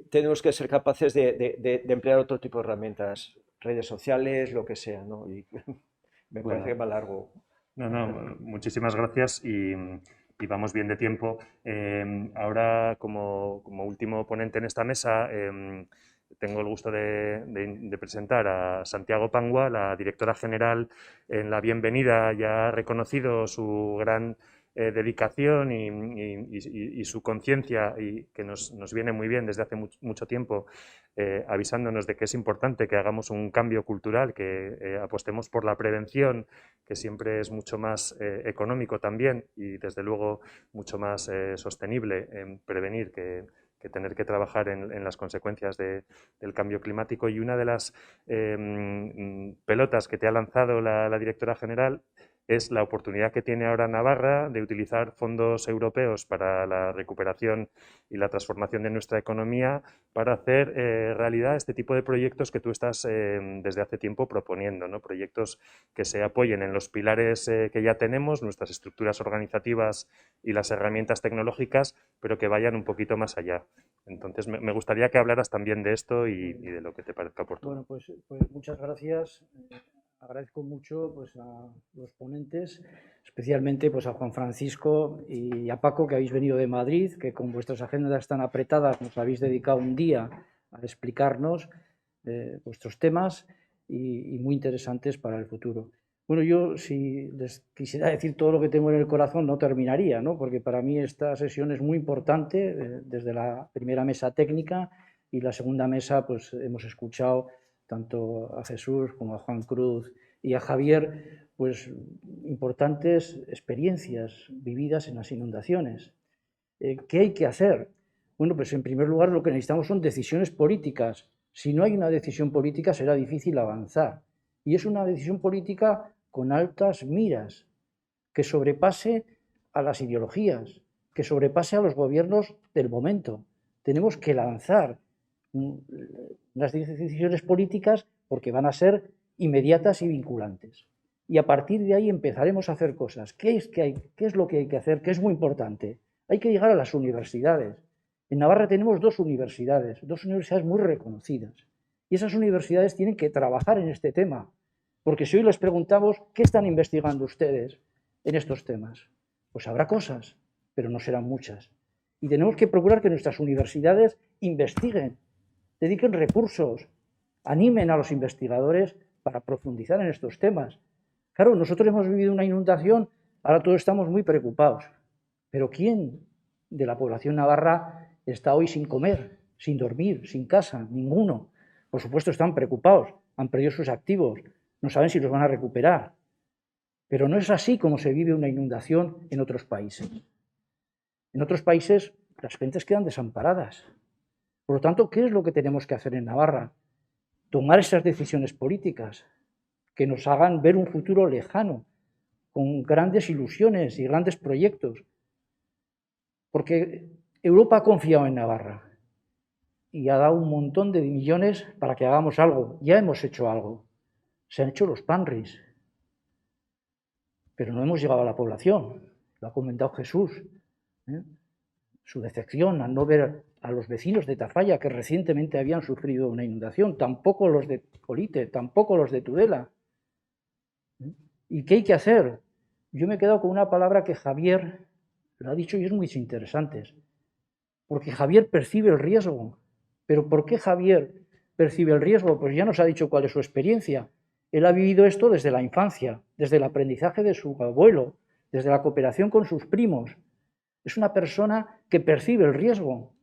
Tenemos que ser capaces de emplear otro tipo de herramientas, redes sociales, lo que sea, ¿no? Y me parece que va largo. No, muchísimas gracias y vamos bien de tiempo. Ahora, como último ponente en esta mesa, tengo el gusto de presentar a Santiago Pangua, la directora general. En la bienvenida ya ha reconocido su gran dedicación y su conciencia, y que nos viene muy bien desde hace mucho tiempo, avisándonos de que es importante que hagamos un cambio cultural, que apostemos por la prevención, que siempre es mucho más económico también y desde luego mucho más sostenible en prevenir que tener que trabajar en las consecuencias del cambio climático. Y una de las pelotas que te ha lanzado la directora general es la oportunidad que tiene ahora Navarra de utilizar fondos europeos para la recuperación y la transformación de nuestra economía para hacer realidad este tipo de proyectos que tú estás desde hace tiempo proponiendo, ¿no? Proyectos que se apoyen en los pilares que ya tenemos, nuestras estructuras organizativas y las herramientas tecnológicas, pero que vayan un poquito más allá. Entonces, me gustaría que hablaras también de esto y de lo que te parezca oportuno. Bueno, pues muchas gracias. Agradezco mucho pues, a los ponentes, especialmente pues, a Juan Francisco y a Paco, que habéis venido de Madrid, que con vuestras agendas tan apretadas nos habéis dedicado un día a explicarnos vuestros temas y muy interesantes para el futuro. Bueno, yo si les quisiera decir todo lo que tengo en el corazón no terminaría, ¿no? Porque para mí esta sesión es muy importante, desde la primera mesa técnica y la segunda mesa pues hemos escuchado tanto a Jesús como a Juan Cruz y a Javier, pues importantes experiencias vividas en las inundaciones. ¿Qué hay que hacer? Bueno, pues en primer lugar lo que necesitamos son decisiones políticas. Si no hay una decisión política será difícil avanzar. Y es una decisión política con altas miras, que sobrepase a las ideologías, que sobrepase a los gobiernos del momento. Tenemos que lanzar las decisiones políticas porque van a ser inmediatas y vinculantes. Y a partir de ahí empezaremos a hacer cosas. ¿Qué es lo que hay que hacer? ¿Qué es muy importante? Hay que llegar a las universidades. En Navarra tenemos dos universidades muy reconocidas. Y esas universidades tienen que trabajar en este tema. Porque si hoy les preguntamos, ¿qué están investigando ustedes en estos temas? Pues habrá cosas, pero no serán muchas. Y tenemos que procurar que nuestras universidades investiguen, dediquen recursos, animen a los investigadores para profundizar en estos temas. Claro, nosotros hemos vivido una inundación, ahora todos estamos muy preocupados. Pero ¿quién de la población navarra está hoy sin comer, sin dormir, sin casa? Ninguno. Por supuesto están preocupados, han perdido sus activos, no saben si los van a recuperar. Pero no es así como se vive una inundación en otros países. En otros países las gentes quedan desamparadas. Por lo tanto, ¿qué es lo que tenemos que hacer en Navarra? Tomar esas decisiones políticas que nos hagan ver un futuro lejano, con grandes ilusiones y grandes proyectos. Porque Europa ha confiado en Navarra y ha dado un montón de millones para que hagamos algo. Ya hemos hecho algo. Se han hecho los PANRIs. Pero no hemos llegado a la población. Lo ha comentado Jesús. Su decepción al no ver a los vecinos de Tafalla, que recientemente habían sufrido una inundación, tampoco los de Polite, tampoco los de Tudela. ¿Y qué hay que hacer? Yo me he quedado con una palabra que Javier lo ha dicho y es muy interesante. Porque Javier percibe el riesgo. ¿Pero por qué Javier percibe el riesgo? Pues ya nos ha dicho cuál es su experiencia. Él ha vivido esto desde la infancia, desde el aprendizaje de su abuelo, desde la cooperación con sus primos. Es una persona que percibe el riesgo,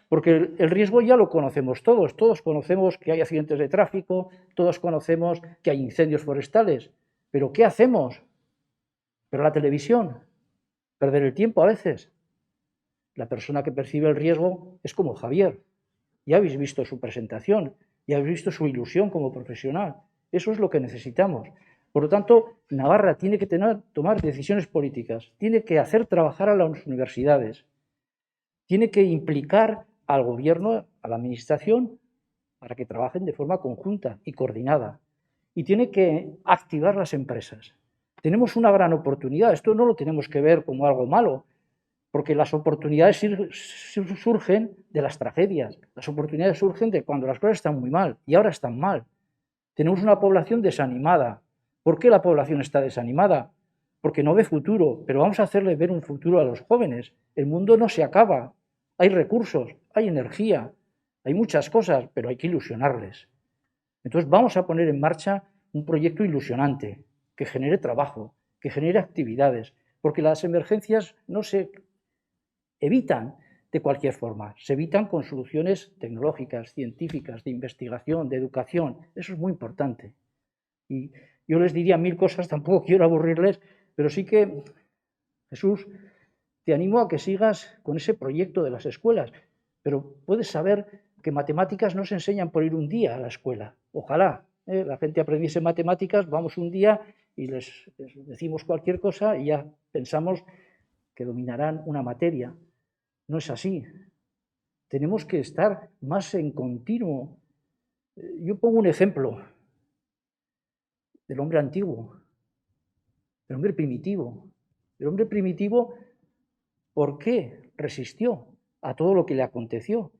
porque el riesgo ya lo conocemos todos. Todos conocemos que hay accidentes de tráfico, todos conocemos que hay incendios forestales. ¿Pero qué hacemos? Pero la televisión, perder el tiempo a veces. La persona que percibe el riesgo es como Javier. Ya habéis visto su presentación, ya habéis visto su ilusión como profesional. Eso es lo que necesitamos. Por lo tanto, Navarra tiene que tomar decisiones políticas, tiene que hacer trabajar a las universidades, tiene que implicar al gobierno, a la administración, para que trabajen de forma conjunta y coordinada. Y tiene que activar las empresas. Tenemos una gran oportunidad, esto no lo tenemos que ver como algo malo, porque las oportunidades surgen de las tragedias, las oportunidades surgen de cuando las cosas están muy mal, y ahora están mal. Tenemos una población desanimada. ¿Por qué la población está desanimada? Porque no ve futuro, pero vamos a hacerle ver un futuro a los jóvenes. El mundo no se acaba, hay recursos, hay energía, hay muchas cosas, pero hay que ilusionarles. Entonces vamos a poner en marcha un proyecto ilusionante, que genere trabajo, que genere actividades, porque las emergencias no se evitan de cualquier forma, se evitan con soluciones tecnológicas, científicas, de investigación, de educación. Eso es muy importante. Y yo les diría 1000 cosas, tampoco quiero aburrirles, pero sí que, Jesús, te animo a que sigas con ese proyecto de las escuelas, pero puedes saber que matemáticas no se enseñan por ir un día a la escuela. Ojalá la gente aprendiese matemáticas, vamos un día y les decimos cualquier cosa y ya pensamos que dominarán una materia. No es así. Tenemos que estar más en continuo. Yo pongo un ejemplo del hombre antiguo, del hombre primitivo. El hombre primitivo, ¿por qué resistió a todo lo que le aconteció?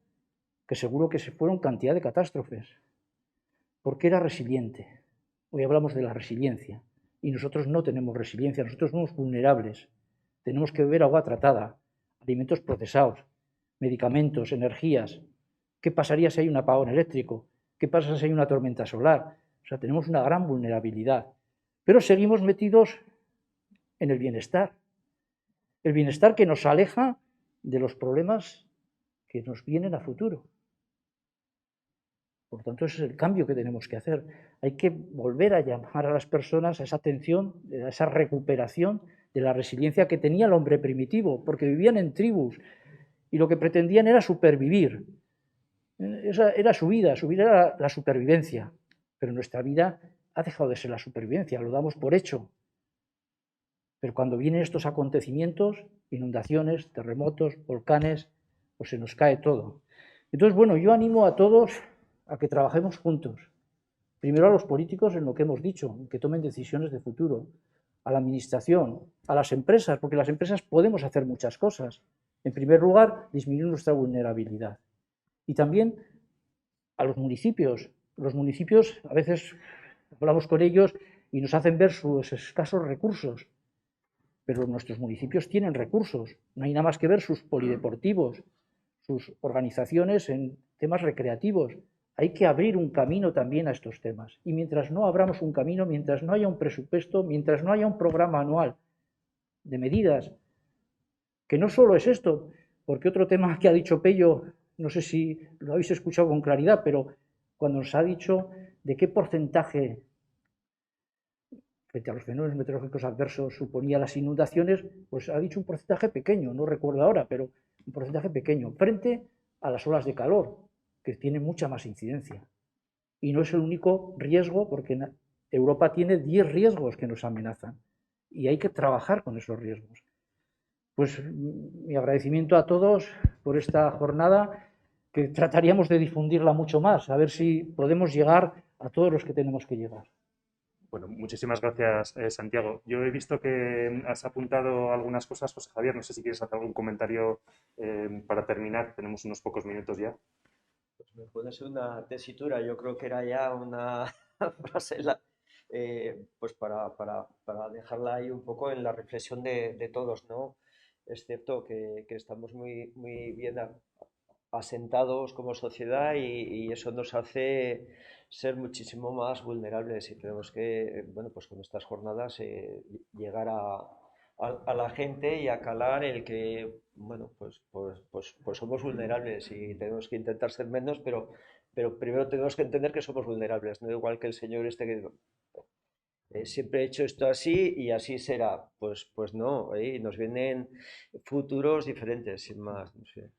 Que seguro que se fueron cantidad de catástrofes. Porque era resiliente. Hoy hablamos de la resiliencia. Y nosotros no tenemos resiliencia, nosotros somos vulnerables. Tenemos que beber agua tratada, alimentos procesados, medicamentos, energías. ¿Qué pasaría si hay un apagón eléctrico? ¿Qué pasa si hay una tormenta solar? O sea, tenemos una gran vulnerabilidad. Pero seguimos metidos en el bienestar. El bienestar que nos aleja de los problemas que nos vienen a futuro. Por lo tanto, ese es el cambio que tenemos que hacer. Hay que volver a llamar a las personas a esa atención, a esa recuperación de la resiliencia que tenía el hombre primitivo, porque vivían en tribus y lo que pretendían era supervivir. Esa era su vida era la supervivencia. Pero nuestra vida ha dejado de ser la supervivencia, lo damos por hecho. Pero cuando vienen estos acontecimientos, inundaciones, terremotos, volcanes, pues se nos cae todo. Entonces, bueno, yo animo a todos a que trabajemos juntos. Primero a los políticos en lo que hemos dicho, que tomen decisiones de futuro, a la administración, a las empresas, porque las empresas podemos hacer muchas cosas. En primer lugar, disminuir nuestra vulnerabilidad. Y también a los municipios. Los municipios a veces hablamos con ellos y nos hacen ver sus escasos recursos. Pero nuestros municipios tienen recursos, no hay nada más que ver sus polideportivos, sus organizaciones en temas recreativos. Hay que abrir un camino también a estos temas. Y mientras no abramos un camino, mientras no haya un presupuesto, mientras no haya un programa anual de medidas, que no solo es esto, porque otro tema que ha dicho Pello, no sé si lo habéis escuchado con claridad, pero cuando nos ha dicho de qué porcentaje frente a los fenómenos meteorológicos adversos suponía las inundaciones, pues ha dicho un porcentaje pequeño, no recuerdo ahora, pero un porcentaje pequeño, frente a las olas de calor, que tienen mucha más incidencia. Y no es el único riesgo, porque Europa tiene 10 riesgos que nos amenazan, y hay que trabajar con esos riesgos. Pues mi agradecimiento a todos por esta jornada, que trataríamos de difundirla mucho más, a ver si podemos llegar a todos los que tenemos que llegar. Bueno, muchísimas gracias, Santiago. Yo he visto que has apuntado algunas cosas, José Javier. No sé si quieres hacer algún comentario para terminar. Tenemos unos pocos minutos ya. Pues me puede ser una tesitura, yo creo que era ya una frase pues para dejarla ahí un poco en la reflexión de todos, ¿no? Es cierto que estamos muy, muy bien asentados como sociedad y eso nos hace ser muchísimo más vulnerables y tenemos que, bueno, pues con estas jornadas llegar a la gente y a calar el que, bueno, pues somos vulnerables y tenemos que intentar ser menos, pero primero tenemos que entender que somos vulnerables, no igual que el señor este que siempre he hecho esto así y así será. Pues no, nos vienen futuros diferentes, sin más, no sé.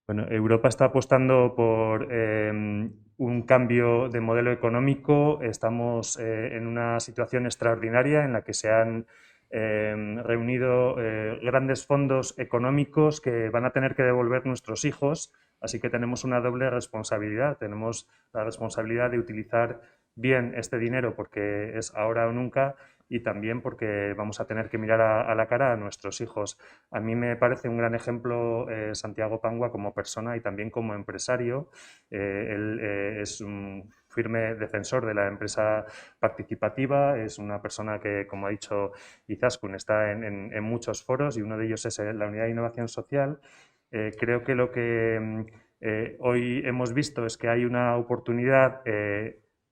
Bueno, Europa está apostando por un cambio de modelo económico. Estamos en una situación extraordinaria en la que se han reunido grandes fondos económicos que van a tener que devolver nuestros hijos. Así que tenemos una doble responsabilidad. Tenemos la responsabilidad de utilizar bien este dinero porque es ahora o nunca, y también porque vamos a tener que mirar a la cara a nuestros hijos. A mí me parece un gran ejemplo Santiago Pangua como persona y también como empresario. Él es un firme defensor de la empresa participativa, es una persona que, como ha dicho Izaskun, está en muchos foros y uno de ellos es la Unidad de Innovación Social. Creo que lo que hoy hemos visto es que hay una oportunidad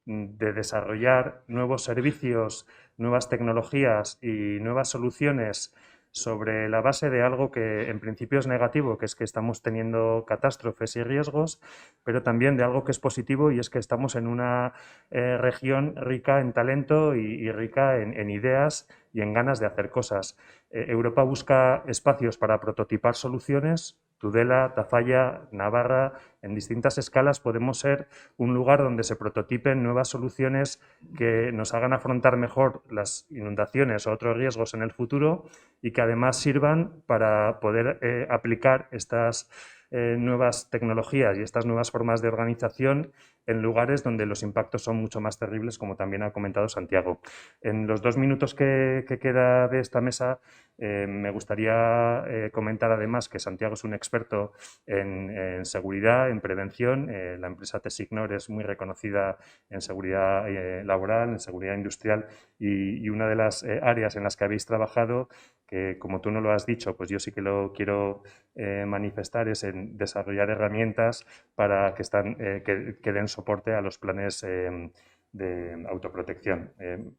de desarrollar nuevos servicios, nuevas tecnologías y nuevas soluciones sobre la base de algo que en principio es negativo, que es que estamos teniendo catástrofes y riesgos, pero también de algo que es positivo y es que estamos en una región rica en talento y rica en ideas y en ganas de hacer cosas. Europa busca espacios para prototipar soluciones. Tudela, Tafalla, Navarra, en distintas escalas podemos ser un lugar donde se prototipen nuevas soluciones que nos hagan afrontar mejor las inundaciones o otros riesgos en el futuro y que además sirvan para poder aplicar estas nuevas tecnologías y estas nuevas formas de organización en lugares donde los impactos son mucho más terribles, como también ha comentado Santiago. En los 2 minutos que queda de esta mesa, me gustaría comentar además que Santiago es un experto en seguridad, en prevención. La empresa Tesignor es muy reconocida en seguridad laboral, en seguridad industrial y una de las áreas en las que habéis trabajado, que como tú no lo has dicho, pues yo sí que lo quiero manifestar, es en desarrollar herramientas para que den soporte a los planes de autoprotección.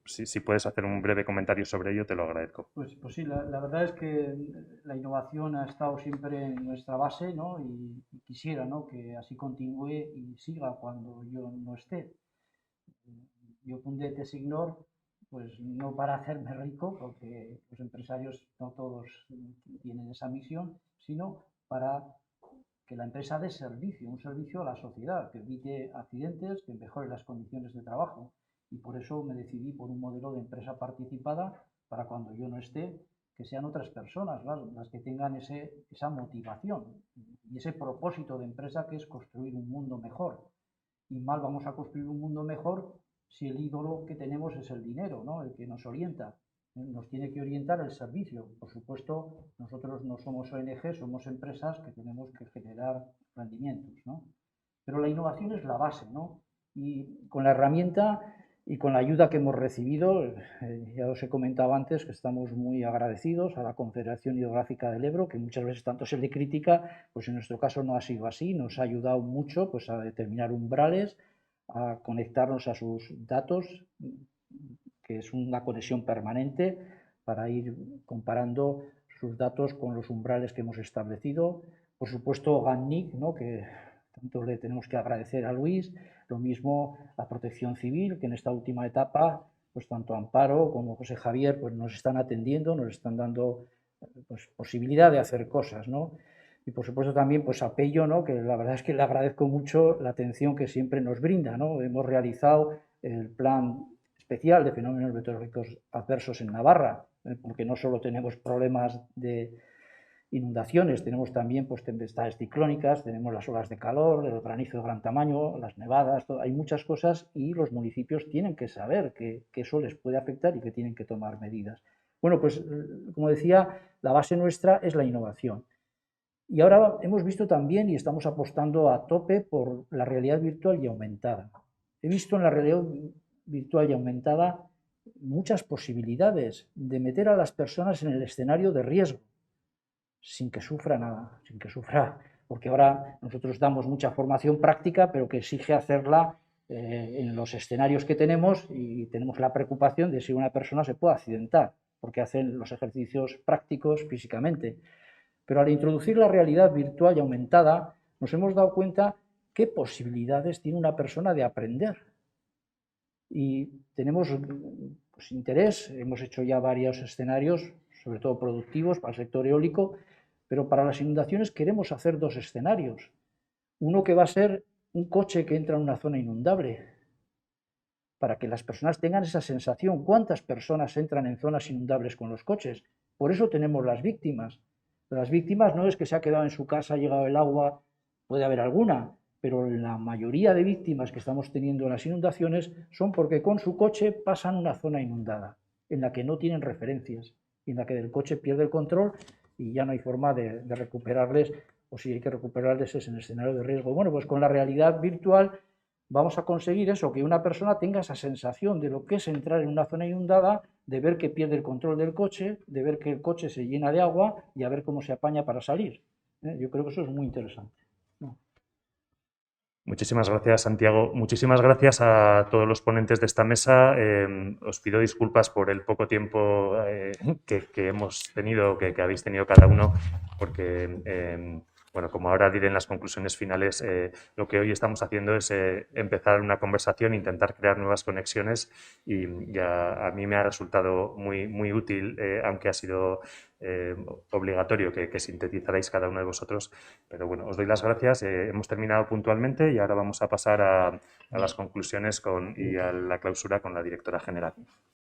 Si puedes hacer un breve comentario sobre ello, te lo agradezco. Pues sí, la verdad es que la innovación ha estado siempre en nuestra base, ¿no? Y quisiera, ¿no?, que así continúe y siga cuando yo no esté. Yo fundé Tesignor, pues no para hacerme rico, porque los empresarios no todos tienen esa misión, sino para que la empresa dé servicio, un servicio a la sociedad, que evite accidentes, que mejore las condiciones de trabajo. Y por eso me decidí por un modelo de empresa participada para cuando yo no esté, que sean otras personas las que tengan esa motivación y ese propósito de empresa, que es construir un mundo mejor. Y mal vamos a construir un mundo mejor si el ídolo que tenemos es el dinero, ¿no?, el que nos orienta. Nos tiene que orientar el servicio. Por supuesto, nosotros no somos ONG, somos empresas que tenemos que generar rendimientos, ¿no? Pero la innovación es la base, ¿no? Y con la herramienta y con la ayuda que hemos recibido, ya os he comentado antes que estamos muy agradecidos a la Confederación Hidrográfica del Ebro, que muchas veces tanto se le critica, pues en nuestro caso no ha sido así, nos ha ayudado mucho pues, a determinar umbrales, a conectarnos a sus datos, que es una conexión permanente para ir comparando sus datos con los umbrales que hemos establecido. Por supuesto, GANNIC, ¿no?, que tanto le tenemos que agradecer a Luis, lo mismo la Protección Civil, que en esta última etapa, pues tanto Amparo como José Javier, pues nos están atendiendo, nos están dando pues, posibilidad de hacer cosas, ¿no? Y por supuesto también pues a Pello, ¿no?, que la verdad es que le agradezco mucho la atención que siempre nos brinda, ¿no? Hemos realizado el plan especial de fenómenos meteorológicos adversos en Navarra, porque no solo tenemos problemas de inundaciones, tenemos también pues, tempestades ciclónicas, tenemos las olas de calor, el granizo de gran tamaño, las nevadas, hay muchas cosas y los municipios tienen que saber que eso les puede afectar y que tienen que tomar medidas. Bueno, pues como decía, la base nuestra es la innovación. Y ahora hemos visto también y estamos apostando a tope por la realidad virtual y aumentada. He visto en la realidad virtual y aumentada muchas posibilidades de meter a las personas en el escenario de riesgo, sin que sufra nada, sin que sufra, porque ahora nosotros damos mucha formación práctica, pero que exige hacerla en los escenarios que tenemos y tenemos la preocupación de si una persona se puede accidentar, porque hacen los ejercicios prácticos físicamente. Pero al introducir la realidad virtual y aumentada, nos hemos dado cuenta qué posibilidades tiene una persona de aprender. Y tenemos pues, interés, hemos hecho ya varios escenarios, sobre todo productivos para el sector eólico, pero para las inundaciones queremos hacer dos escenarios. Uno que va a ser un coche que entra en una zona inundable, para que las personas tengan esa sensación. ¿Cuántas personas entran en zonas inundables con los coches? Por eso tenemos las víctimas. Las víctimas no es que se ha quedado en su casa, ha llegado el agua, puede haber alguna, pero la mayoría de víctimas que estamos teniendo en las inundaciones son porque con su coche pasan una zona inundada, en la que no tienen referencias, y en la que el coche pierde el control y ya no hay forma de recuperarles, o si hay que recuperarles es en escenario de riesgo. Bueno, pues con la realidad virtual vamos a conseguir eso, que una persona tenga esa sensación de lo que es entrar en una zona inundada, de ver que pierde el control del coche, de ver que el coche se llena de agua y a ver cómo se apaña para salir. Yo creo que eso es muy interesante. Muchísimas gracias, Santiago. Muchísimas gracias a todos los ponentes de esta mesa. Os pido disculpas por el poco tiempo que hemos tenido, que habéis tenido cada uno, porque, bueno, como ahora diré en las conclusiones finales, lo que hoy estamos haciendo es empezar una conversación, intentar crear nuevas conexiones y a mí me ha resultado muy, muy útil, aunque ha sido obligatorio que sintetizarais cada uno de vosotros. Pero bueno, os doy las gracias. Hemos terminado puntualmente y ahora vamos a pasar a las conclusiones y a la clausura con la directora general.